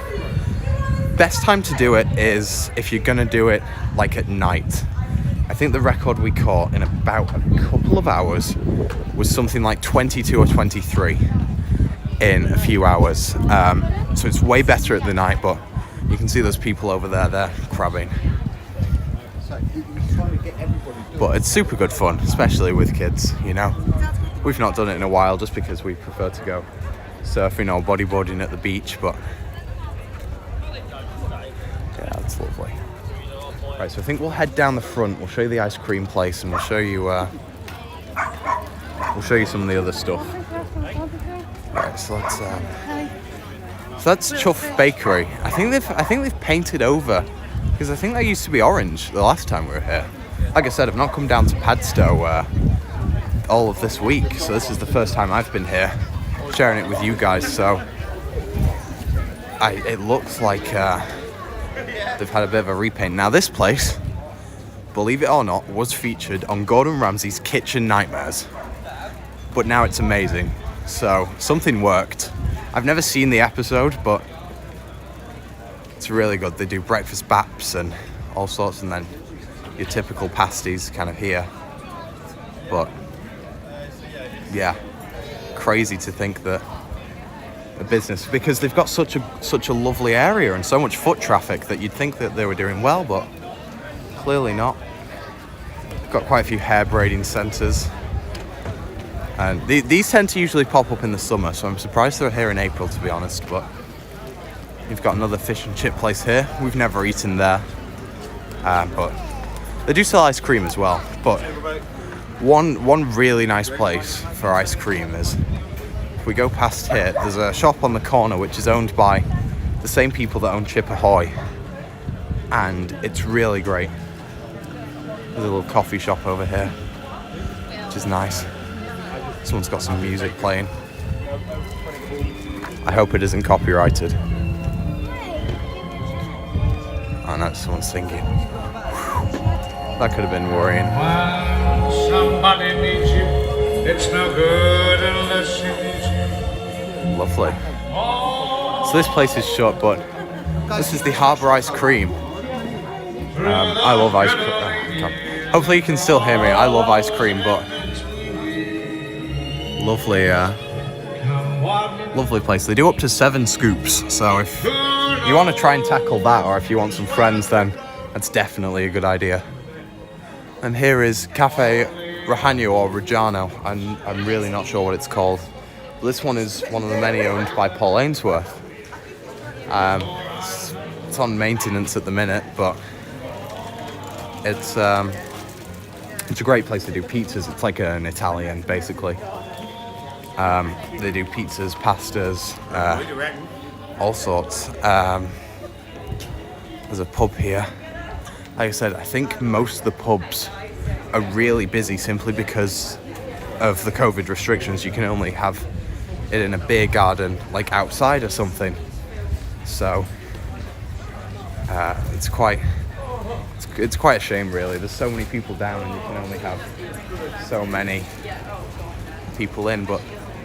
[SPEAKER 1] Best time to do it is if you're gonna do it like at night. I think the record we caught in about a couple of hours was something like 22 or 23 in a few hours. So it's way better at the night, but you can see those people over there, they're crabbing. But it's super good fun, especially with kids, you know. We've not done it in a while just because we prefer to go surfing or bodyboarding at the beach, but yeah, it's lovely. Right, so I think we'll head down the front, we'll show you the ice cream place, and we'll show you some of the other stuff. Right, so that's Chuff Bakery. I think they've painted over, because I think they used to be orange the last time we were here. Like I said, I've not come down to Padstow all of this week, so this is the first time I've been here sharing it with you guys. So it looks like they've had a bit of a repaint. Now this place, believe it or not, was featured on Gordon Ramsay's Kitchen Nightmares, but now it's amazing. So something worked. I've never seen the episode, but it's really good. They do breakfast baps and all sorts, and then your typical pasties kind of here. But yeah, crazy to think that a business, because they've got such a lovely area and so much foot traffic, that you'd think that they were doing well, but clearly not. They've got quite a few hair braiding centres, and these tend to usually pop up in the summer, so I'm surprised they're here in April, to be honest. But you've got another fish and chip place here. We've never eaten there, but they do sell ice cream as well. But one really nice place for ice cream is, if we go past here, there's a shop on the corner which is owned by the same people that own Chip Ahoy, and it's really great. There's a little coffee shop over here, which is nice. Someone's got some music playing. I hope it isn't copyrighted. Oh no, someone's singing. That could have been worrying.
[SPEAKER 3] When somebody needs you, it's no good unless you need you.
[SPEAKER 1] Lovely. So this place is shut, but this is the Harbour Ice Cream. I love ice cream. Hopefully you can still hear me. I love ice cream, but lovely place. They do up to 7 scoops, so if you want to try and tackle that, or if you want some friends, then that's definitely a good idea. And here is Cafe Rahanyo or Reggiano. I'm really not sure what it's called. This one is one of the many owned by Paul Ainsworth. It's on maintenance at the minute, but it's a great place to do pizzas. It's like an Italian, basically. They do pizzas, pastas, all sorts. There's a pub here. Like I said, I think most of the pubs are really busy simply because of the COVID restrictions. You can only have it in a beer garden, like outside or something. So it's quite a shame, really. There's so many people down, and you can only have so many people in. But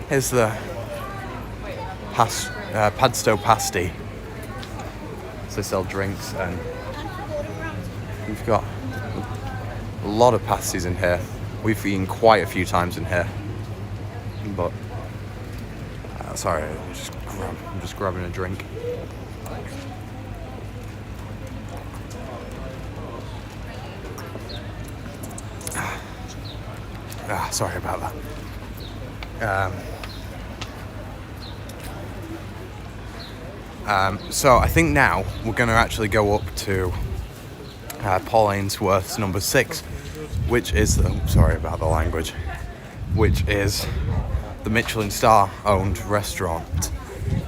[SPEAKER 1] here's the Padstow pasty. So they sell drinks, and we've got a lot of pasties in here. We've eaten quite a few times in here. But sorry, I'm just grabbing a drink. Sorry about that. So I think now we're going to actually go up to Paul Ainsworth's number 6, which is sorry about the language, which is the Michelin star owned restaurant.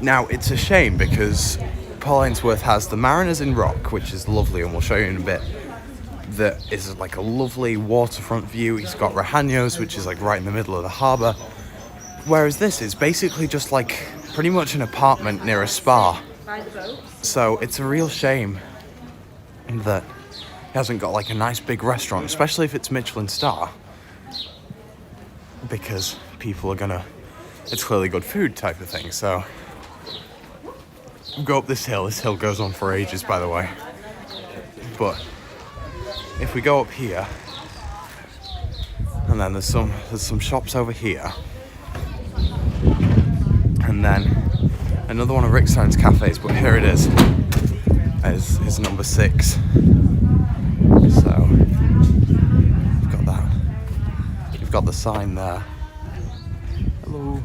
[SPEAKER 1] Now it's a shame because Paul Ainsworth has the Mariners in Rock, which is lovely, and we'll show you in a bit. That is like a lovely waterfront view. He's got Rahanyo's, which is like right in the middle of the harbour, whereas this is basically just like pretty much an apartment near a spa. So it's a real shame that he hasn't got like a nice big restaurant, especially if it's Michelin star, because people are gonna, it's clearly good food type of thing. So we'll go up this hill. This hill goes on for ages, by the way. But if we go up here, and then there's some shops over here, and then another one of Rick Stone's cafes, but here it is number 6. So we've got that. You've got the sign there. Hello.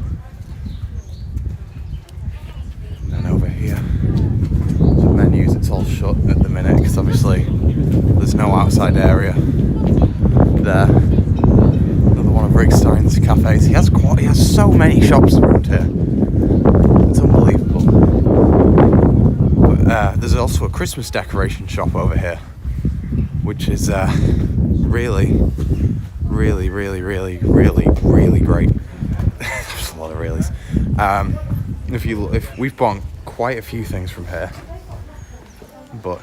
[SPEAKER 1] And then over here, the menus, it's all shut at the minute because obviously there's no outside area there. Another one of Rick Stein's cafes. He has so many shops around here. It's unbelievable. But there's also a Christmas decoration shop over here, which is really, really, really, really, really, really great. There's a lot of reallys. If we've bought quite a few things from here, but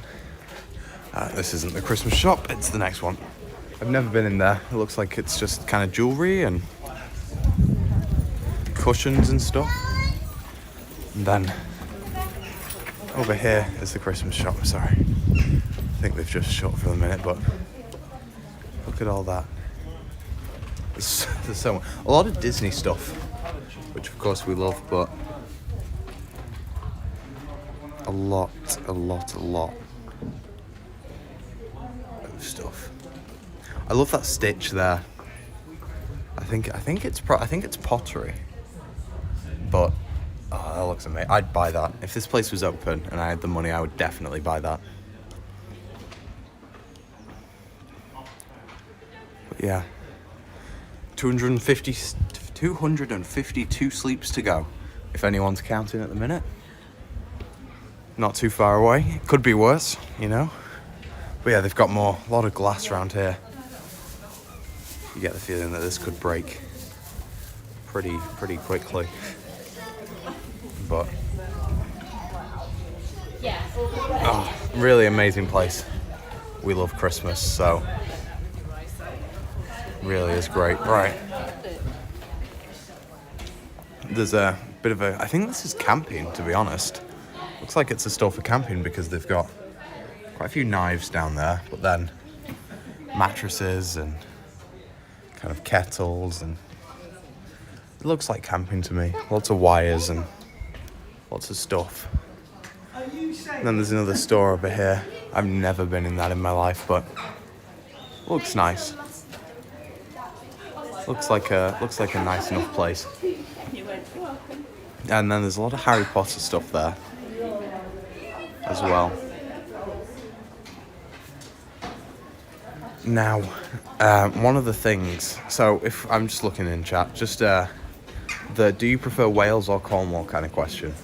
[SPEAKER 1] this isn't the Christmas shop, it's the next one. I've never been in there. It looks like it's just kind of jewellery and cushions and stuff. And then over here is the Christmas shop. Sorry, I think they've just shut for a minute, but look at all that. There's a lot of Disney stuff, which of course we love, but a lot of stuff. I love that stitch there. I think it's pottery, but oh, that looks amazing. I'd buy that if this place was open and I had the money. I would definitely buy that. But yeah, 252 sleeps to go, if anyone's counting at the minute. Not too far away. It could be worse, you know. But yeah, they've got a lot of glass around here. You get the feeling that this could break pretty quickly. But really amazing place. We love Christmas, so really is great. Right. There's a bit of I think this is camping, to be honest. Looks like it's a store for camping because they've got quite a few knives down there, but then mattresses and kind of kettles, and it looks like camping to me. Lots of wires and lots of stuff. And then there's another store over here. I've never been in that in my life, but looks nice. Looks like a nice enough place. And then there's a lot of Harry Potter stuff there as well. Now, one of the things. So if I'm just looking in chat, just do you prefer Wales or Cornwall kind of question.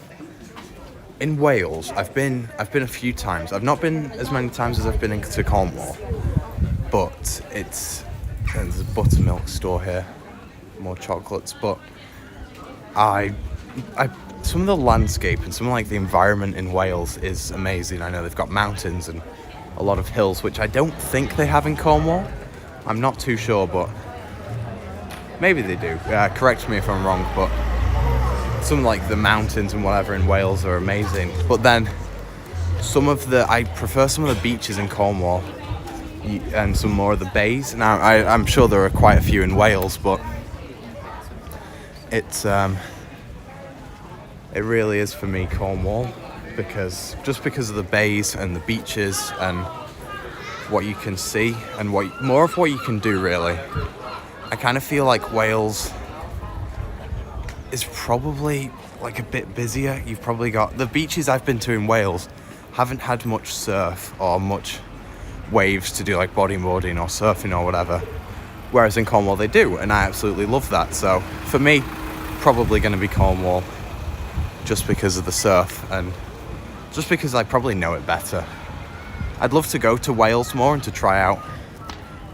[SPEAKER 1] In Wales, I've been a few times. I've not been as many times as I've been into Cornwall, but there's a buttermilk store here, more chocolates. But some of the landscape and some of like the environment in Wales is amazing. I know they've got mountains and a lot of hills, which I don't think they have in Cornwall. I'm not too sure, but maybe they do. Correct me if I'm wrong, but some like the mountains and whatever in Wales are amazing. But then I prefer some of the beaches in Cornwall and some more of the bays. Now I'm sure there are quite a few in Wales, but it really is for me Cornwall, because of the bays and the beaches and what you can see and more of what you can do really. I kind of feel like Wales is probably like a bit busier. You've probably got the beaches I've been to in Wales haven't had much surf or much waves to do like bodyboarding or surfing or whatever, whereas in Cornwall they do, and I absolutely love that. So for me, probably going to be Cornwall, just because of the surf and just because I probably know it better. I'd love to go to Wales more and to try out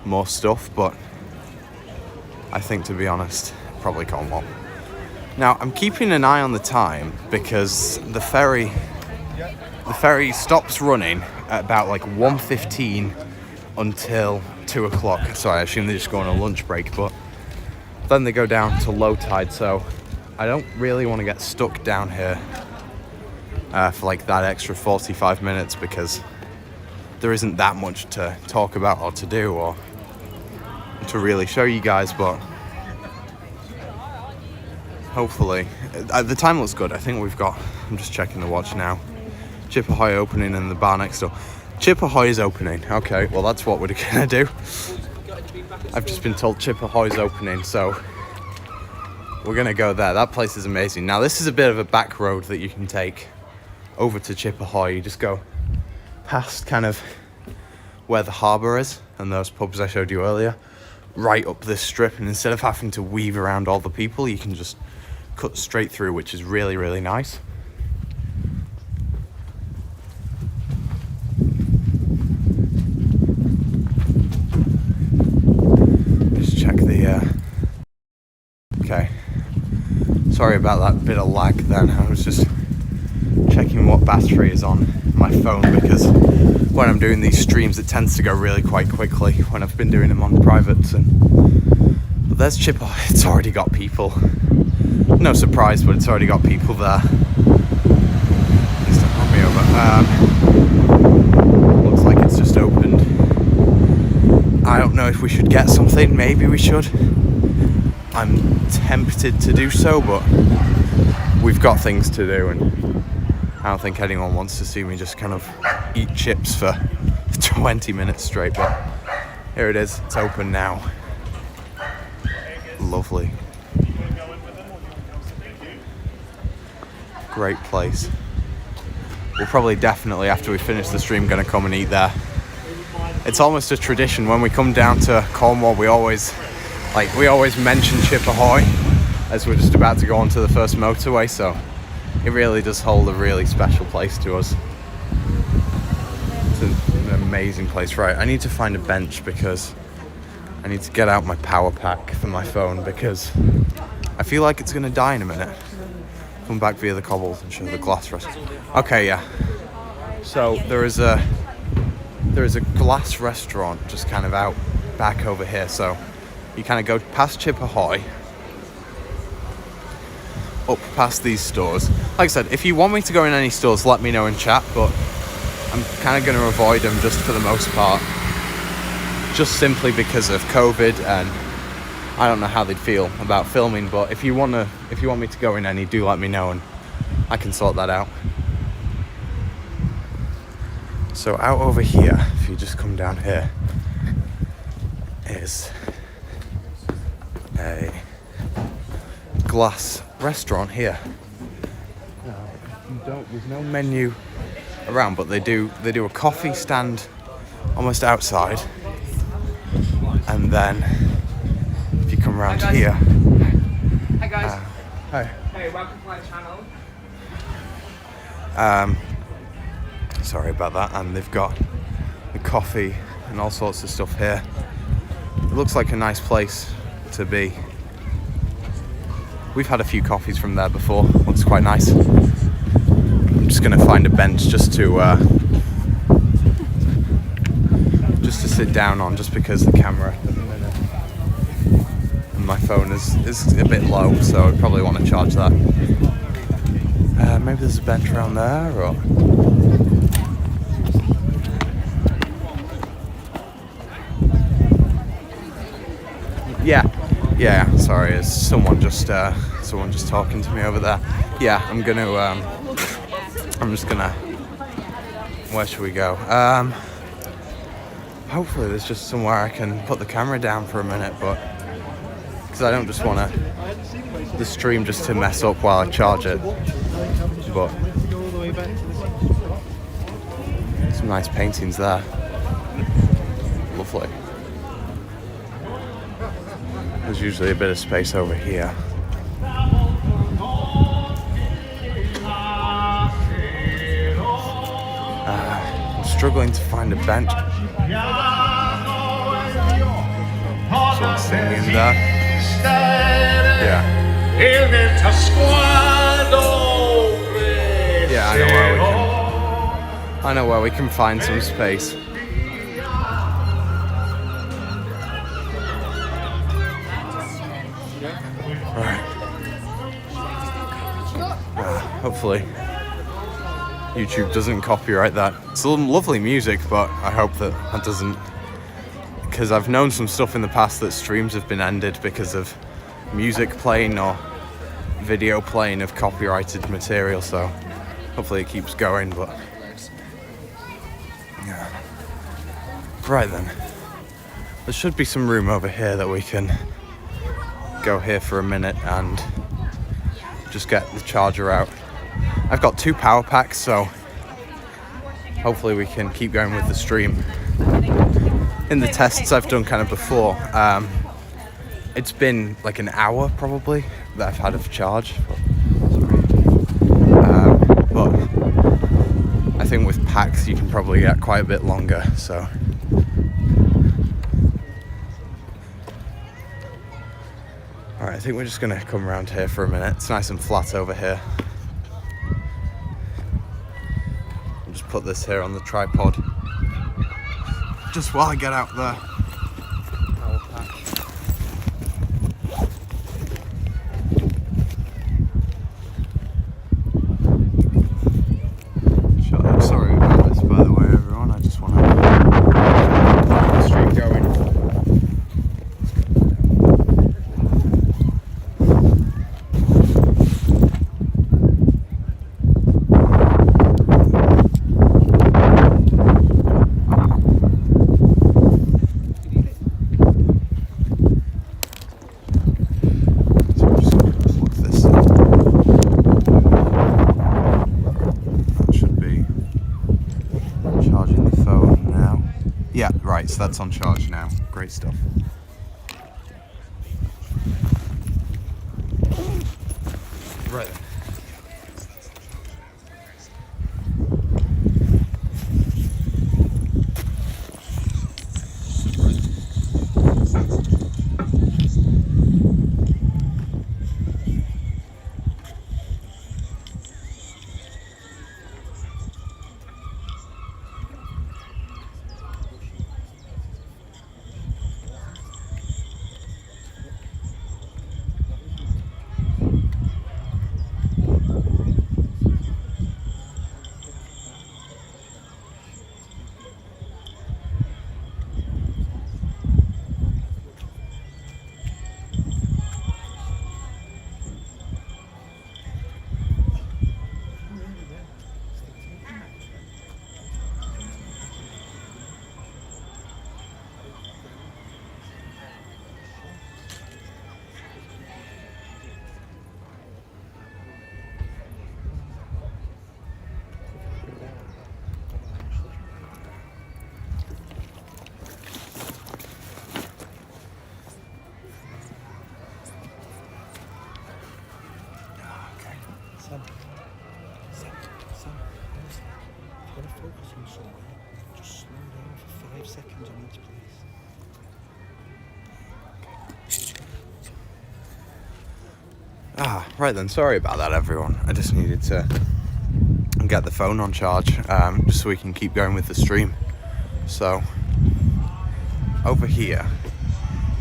[SPEAKER 1] more stuff, but I think, to be honest, probably Cornwall. Now, I'm keeping an eye on the time because the ferry stops running at about like 1:15 until 2 o'clock. So I assume they just go on a lunch break, but then they go down to low tide. So I don't really want to get stuck down here for like that extra 45 minutes because there isn't that much to talk about or to do or to really show you guys, but hopefully the time looks good. I think I'm just checking the watch now, Chip Ahoy opening in the bar next door. Chip Ahoy is opening. Okay, well that's what we're gonna do. I've just been told Chip Ahoy's opening, so we're gonna go there. That place is amazing. Now this is a bit of a back road that you can take over to Chip Ahoy. You just go past kind of where the harbour is and those pubs I showed you earlier, right up this strip, and instead of having to weave around all the people, you can just cut straight through, which is really, really nice. Just check the okay, sorry about that bit of lag then. I was just checking what battery is on my phone, because when I'm doing these streams it tends to go really quite quickly when I've been doing them on privates. But there's Chip Ahoy. It's already got people. No surprise, but it's already got people there. Please don't run me over. Looks like it's just opened. I don't know if we should get something. Maybe we should. I'm tempted to do so, but we've got things to do, and I don't think anyone wants to see me just kind of eat chips for 20 minutes straight. But here it is. It's open now. Lovely. Great place. We'll probably definitely, after we finish the stream, going to come and eat there. It's almost a tradition. When we come down to Cornwall, we always mention Chip Ahoy as we're just about to go onto the first motorway, so it really does hold a really special place to us. It's an amazing place. Right, I need to find a bench because I need to get out my power pack for my phone, because I feel like it's going to die in a minute. Come back via the cobbles and show the glass restaurant. Okay, yeah. So there is a glass restaurant just kind of out back over here. So you kind of go past Chip Ahoy, up past these stores. Like I said, if you want me to go in any stores, let me know in chat, but I'm kind of going to avoid them just for the most part, just simply because of COVID, and I don't know how they'd feel about filming. But if you want me to go in any, do let me know and I can sort that out. So out over here, if you just come down here, is a glass restaurant here. There's no menu around, but they do a coffee stand almost outside, and then if you come around here.
[SPEAKER 2] Hi guys.
[SPEAKER 1] Hi.
[SPEAKER 2] Hey, welcome to my channel.
[SPEAKER 1] Sorry about that. And they've got the coffee and all sorts of stuff here. It looks like a nice place to be. We've had a few coffees from there before. Looks quite nice. I'm just gonna find a bench just to sit down on, just because the camera at the minute and my phone is a bit low, so I probably want to charge that. Maybe there's a bench around there, or yeah. Sorry, it's someone just talking to me over there. Yeah, I'm just gonna. Where should we go? Hopefully there's just somewhere I can put the camera down for a minute, but because I don't just want the stream just to mess up while I charge it. But some nice paintings there. Lovely. There's usually a bit of space over here. I'm struggling to find a bench. Someone singing there. Yeah. Yeah, I know where we can find some space. Right. Hopefully YouTube doesn't copyright that. It's some lovely music, but I hope that doesn't, because I've known some stuff in the past that streams have been ended because of music playing or video playing of copyrighted material, so hopefully it keeps going. But yeah. Right then, there should be some room over here that we can go here for a minute and just get the charger out. I've got 2 power packs, so hopefully we can keep going with the stream. In the tests I've done kind of before, it's been like an hour probably that I've had of charge. But I think with packs you can probably get quite a bit longer, so. Alright, I think we're just gonna come around here for a minute. It's nice and flat over here. I'll just put this here on the tripod, just while I get out the power pack. Sorry about this, by the way, everyone. I just want to keep the stream going. So that's on charge now. Great stuff. Right then. Right then, sorry about that everyone. I just needed to get the phone on charge, just so we can keep going with the stream. So, over here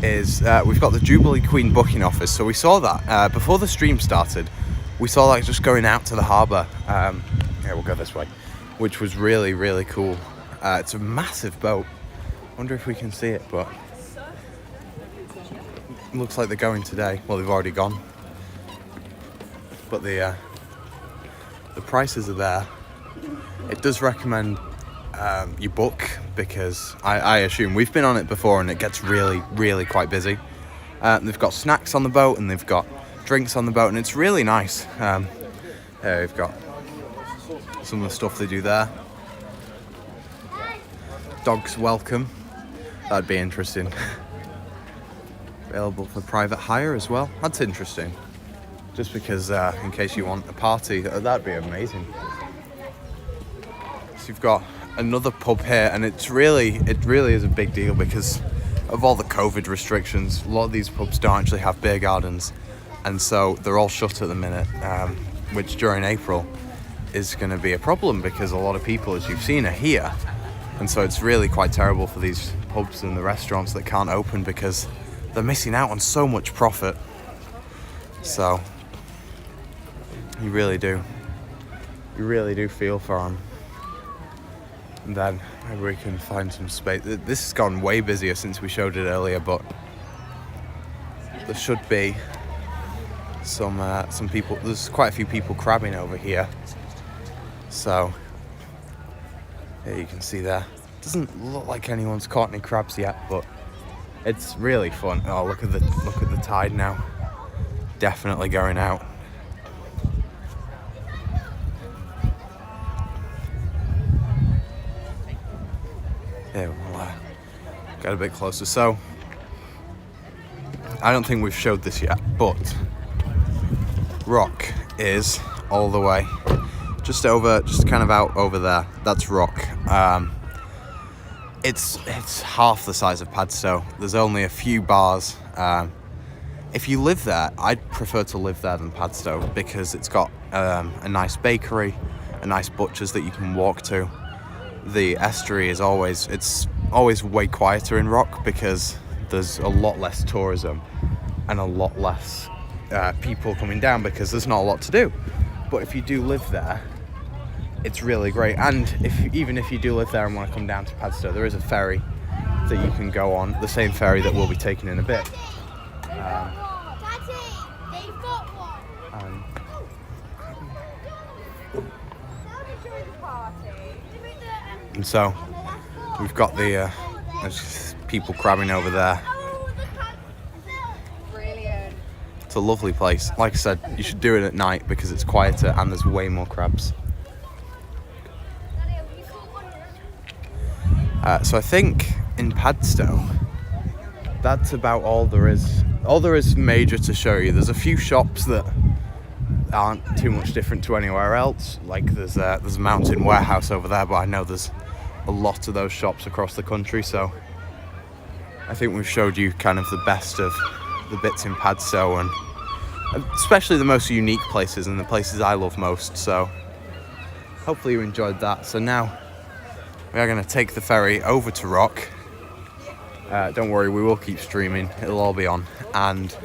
[SPEAKER 1] is, we've got the Jubilee Queen booking office. So we saw that, before the stream started, we saw like just going out to the harbour. Yeah, we'll go this way, which was really, really cool. It's a massive boat. I wonder if we can see it, but it looks like they're going today. Well, they've already gone. But the prices are there. It does recommend you book, because I assume we've been on it before and it gets really, really quite busy. They've got snacks on the boat and they've got drinks on the boat, and it's really nice. There we've got some of the stuff they do there. Dogs welcome. That'd be interesting. Available for private hire as well. That's interesting. Just because in case you want a party, that'd be amazing. So you've got another pub here, and it really is a big deal because of all the COVID restrictions. A lot of these pubs don't actually have beer gardens, and so they're all shut at the minute, which during April is going to be a problem because a lot of people, as you've seen, are here, and so it's really quite terrible for these pubs and the restaurants that can't open because they're missing out on so much profit. So you really do feel for them. And then maybe we can find some space. This has gone way busier since we showed it earlier, but there should be some people. There's quite a few people crabbing over here. So yeah, you can see there. Doesn't look like anyone's caught any crabs yet, but it's really fun. Oh, look at the tide now. Definitely going out. Yeah, we'll get a bit closer. So, I don't think we've showed this yet, but Rock is all the way, just kind of out over there. That's Rock. It's half the size of Padstow. There's only a few bars. If you live there, I'd prefer to live there than Padstow because it's got a nice bakery, a nice butcher's that you can walk to. The estuary is always way quieter in Rock because there's a lot less tourism and a lot less people coming down because there's not a lot to do. But if you do live there, it's really great. And even if you do live there and want to come down to Padstow, there is a ferry that you can go on, the same ferry that we'll be taking in a bit. And so we've got there's people crabbing over there.
[SPEAKER 2] Brilliant.
[SPEAKER 1] It's a lovely place. Like I said, you should do it at night because it's quieter and there's way more crabs. So I think in Padstow, that's about all there is. All there is major to show you. There's a few shops that aren't too much different to anywhere else. Like there's a Mountain Warehouse over there, but I know there's a lot of those shops across the country. So I think we've showed you kind of the best of the bits in Padstow, and especially the most unique places and the places I love most. So hopefully you enjoyed that. So now we are going to take the ferry over to Rock. Don't worry, we will keep streaming. It'll all be on. And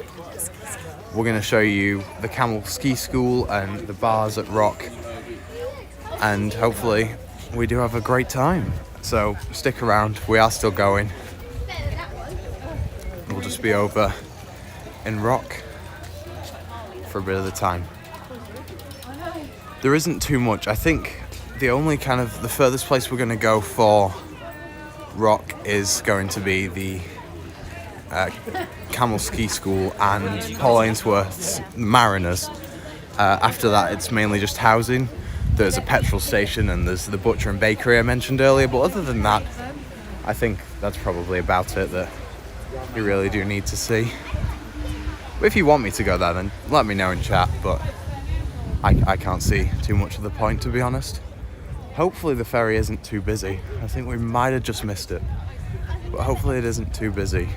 [SPEAKER 1] we're going to show you the Camel Ski School and the bars at Rock. And hopefully we do have a great time. So stick around. We are still going. We'll just be over in Rock for a bit of the time. There isn't too much. I think the only kind of the furthest place we're going to go for Rock is going to be the Camel Ski School and Paul Ainsworth's Mariners. After that, it's mainly just housing. There's a petrol station and there's the butcher and bakery I mentioned earlier. But other than that, I think that's probably about it that you really do need to see. But if you want me to go there, then let me know in chat. But I can't see too much of the point, to be honest. Hopefully the ferry isn't too busy. I think we might have just missed it. But hopefully it isn't too busy.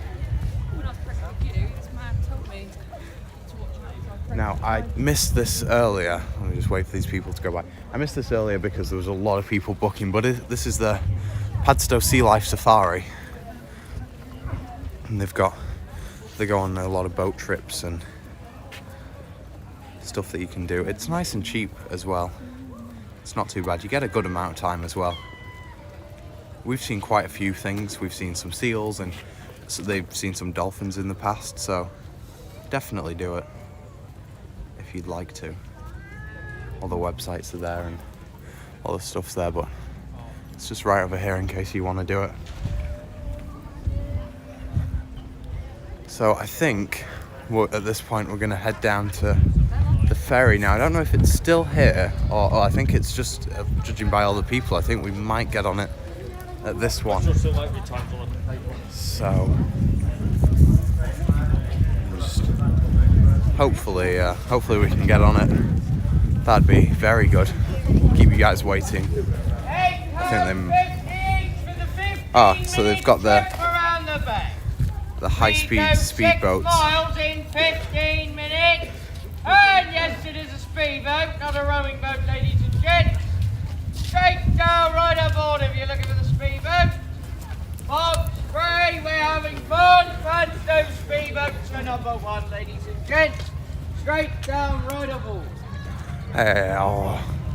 [SPEAKER 1] Now, I missed this earlier. Let me just wait for these people to go by. I missed this earlier because there was a lot of people booking, but this is the Padstow Sea Life Safari. And they go on a lot of boat trips and stuff that you can do. It's nice and cheap as well. It's not too bad. You get a good amount of time as well. We've seen quite a few things. We've seen some seals and they've seen some dolphins in the past, so definitely do it if you'd like to. All the websites are there and all the stuff's there, but it's just right over here in case you want to do it. So I think at this point we're going to head down to the ferry now. I don't know if it's still here or I think it's just, judging by all the people, I think we might get on it at this one. So just hopefully we can get on it. That'd be very good. Keep you guys waiting. I think so they've got the high-speed speedboats.
[SPEAKER 2] Miles in 15 minutes. And yes, it is a speedboat, not a rowing boat, ladies and gents. Straight down, right aboard if you're looking for the speedboat. Bob Spray, we're having fun. Padstow speedboats are number one, ladies and gents. Straight down, right aboard.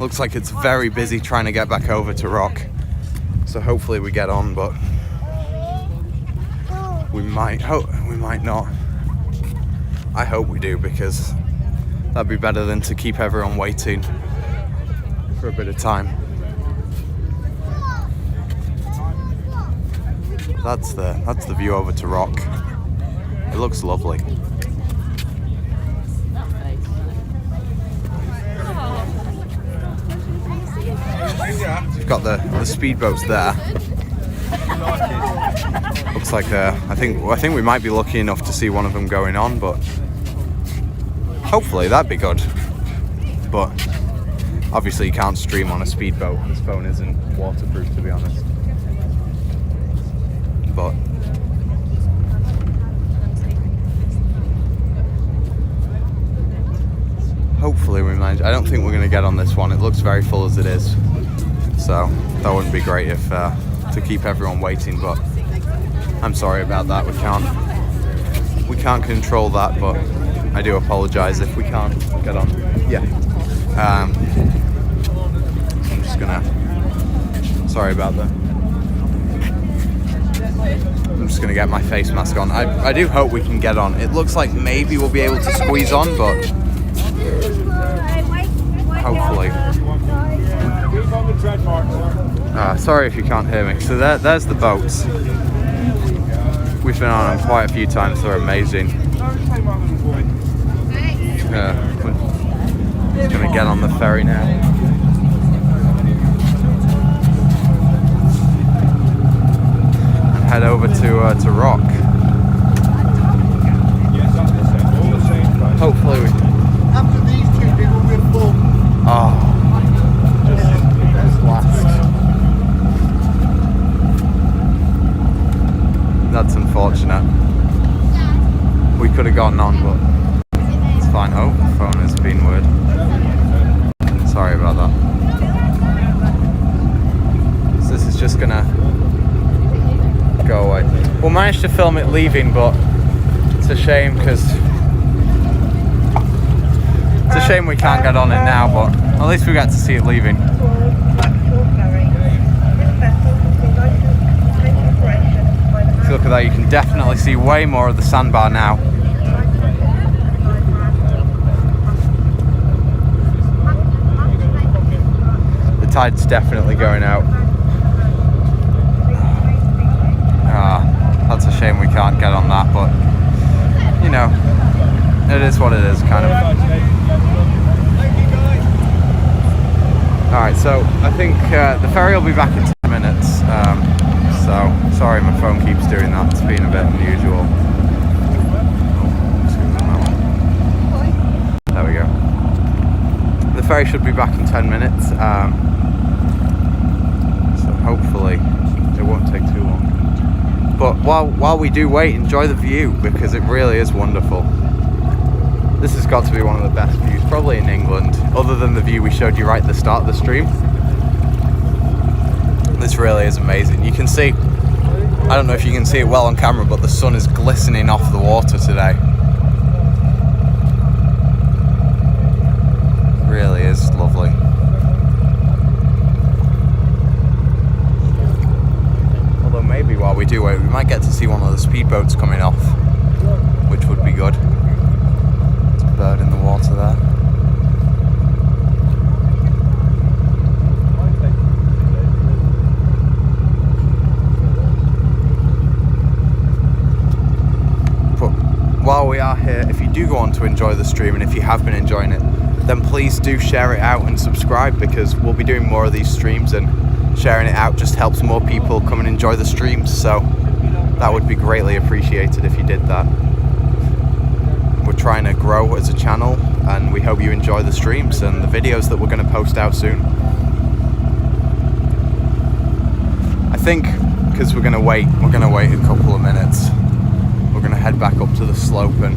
[SPEAKER 1] Looks like it's very busy trying to get back over to Rock. So hopefully we get on, but we might not. I hope we do, because that'd be better than to keep everyone waiting for a bit of time. That's the view over to Rock. It looks lovely. We've got the speedboats there. Looks like I think we might be lucky enough to see one of them going on, but hopefully that'd be good. But obviously you can't stream on a speedboat. This phone isn't waterproof, to be honest. But hopefully we manage. I don't think we're going to get on this one. It looks very full as it is, so that wouldn't be great if to keep everyone waiting. But I'm sorry about that. We can't control that, but I do apologize if we can't get on. Yeah. I'm just gonna. Sorry about that. I'm just gonna get my face mask on. I do hope we can get on. It looks like maybe we'll be able to squeeze on, but hopefully. Sorry if you can't hear me. So there's the boats. We've been on them quite a few times. They're amazing. We're just gonna get on the ferry now. Head over to Rock. Hopefully we.
[SPEAKER 4] After these two people, we're full.
[SPEAKER 1] Just last. That's unfortunate. We could have gotten on, but it's fine. Oh, the phone has been weird. Sorry about that. So this is just gonna go away. We'll manage to film it leaving, but it's a shame because it's a shame we can't get on it now, but at least we got to see it leaving. If you look at that, you can definitely see way more of the sandbar now. The tide's definitely going out. That's a shame we can't get on that, but you know, it is what it is, kind of. Alright, so I think the ferry will be back in 10 minutes. So sorry my phone keeps doing that, it's been a bit unusual. There we go. The ferry should be back in 10 minutes. So hopefully it won't take too long. But while we do wait, enjoy the view, because it really is wonderful. This has got to be one of the best views, probably in England, other than the view we showed you right at the start of the stream. This really is amazing. You can see, I don't know if you can see it well on camera, but the sun is glistening off the water today. It really is lovely. Although maybe while we do wait, we might get to see one of the speedboats coming off, which would be good. There's a bird in the water there. While we are here, if you do go on to enjoy the stream, and if you have been enjoying it, then please do share it out and subscribe, because we'll be doing more of these streams, and sharing it out just helps more people come and enjoy the streams. So that would be greatly appreciated if you did that. We're trying to grow as a channel, and we hope you enjoy the streams and the videos that we're going to post out soon. I think because we're going to wait a couple of minutes. We're going to head back up to the slope and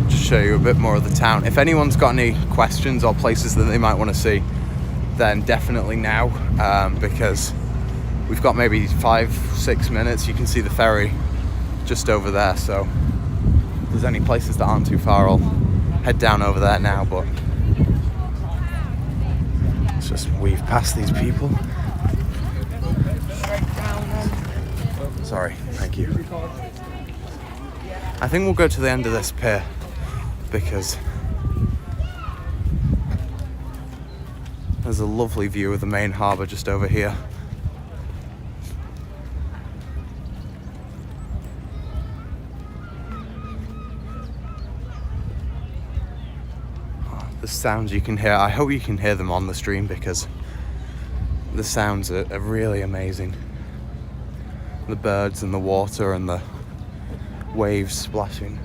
[SPEAKER 1] just show you a bit more of the town. If anyone's got any questions or places that they might want to see, then definitely now, because we've got maybe 5-6 minutes. You can see the ferry just over there, so if there's any places that aren't too far, I'll head down over there now, but let's just weave past these people. Sorry, thank you. I think we'll go to the end of this pier, because there's a lovely view of the main harbour just over here. Oh, the sounds you can hear, I hope you can hear them on the stream, because the sounds are really amazing. The birds and the water and the waves splashing.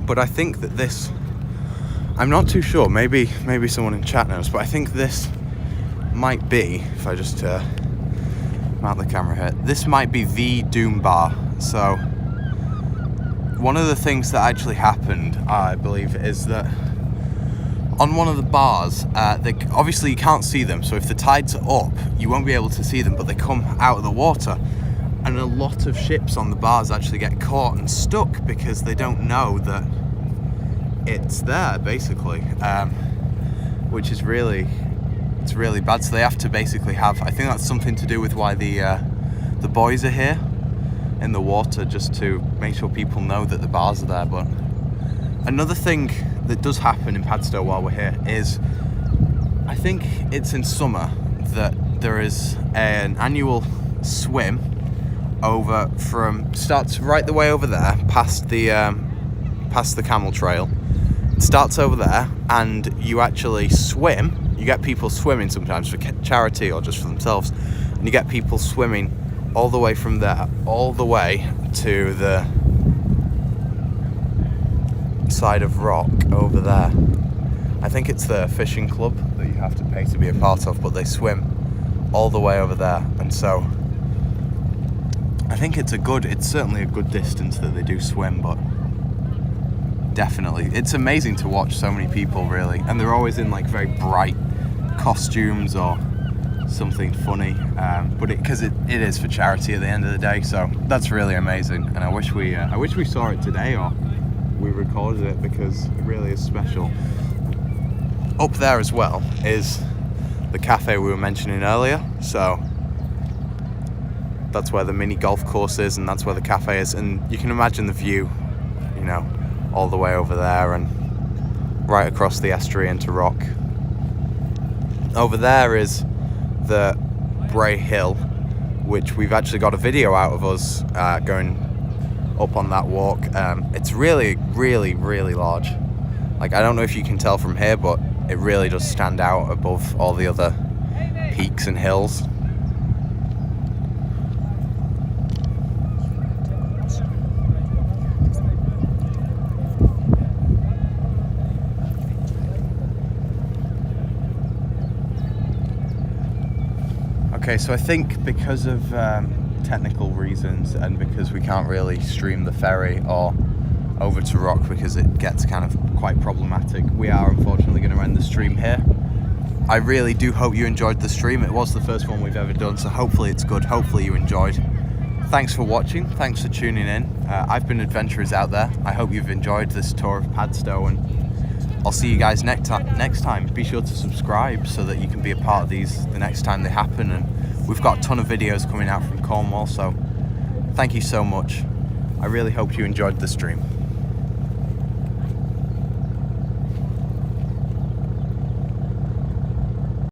[SPEAKER 1] But I think that this, I'm not too sure, maybe someone in chat knows, but I think this might be, if I just mount the camera here, this might be the Doom Bar. So one of the things that actually happened, I believe, is that on one of the bars, obviously you can't see them, so if the tides are up, you won't be able to see them, but they come out of the water. And a lot of ships on the bars actually get caught and stuck because they don't know that it's there, basically, which is really bad. So they have to basically have, I think that's something to do with why the buoys are here in the water, just to make sure people know that the bars are there. But another thing that does happen in Padstow while we're here is, I think it's in summer, that there is an annual swim over starts right the way over there past the camel trail. It starts over there, and you actually swim. You get people swimming sometimes for charity or just for themselves, and you get people swimming all the way from there all the way to the side of rock over there. I think it's the fishing club that you have to pay to be a part of, but they swim all the way over there. And so I think it's certainly a good distance that they do swim, but definitely it's amazing to watch so many people, really, and they're always in like very bright costumes or something funny, but because it is for charity at the end of the day, so that's really amazing. And I wish we saw it today, or we recorded it, because it really is special. Up there as well is the cafe we were mentioning earlier, so that's where the mini golf course is, and that's where the cafe is, and you can imagine the view, you know, all the way over there and right across the estuary into Rock. Over there is the Bray Hill, which we've actually got a video out of us going up on that walk. It's really large. Like, I don't know if you can tell from here, but it really does stand out above all the other peaks and hills. Okay, so I think because of technical reasons and because we can't really stream the ferry or over to Rock because it gets kind of quite problematic, we are unfortunately going to end the stream here. I really do hope you enjoyed the stream. It was the first one we've ever done, so hopefully it's good. Hopefully you enjoyed. Thanks for watching. Thanks for tuning in. I've been Adventurers Out There. I hope you've enjoyed this tour of Padstow, and I'll see you guys next time. Be sure to subscribe so that you can be a part of these the next time they happen. And we've got a ton of videos coming out from Cornwall, so thank you so much. I really hope you enjoyed the stream.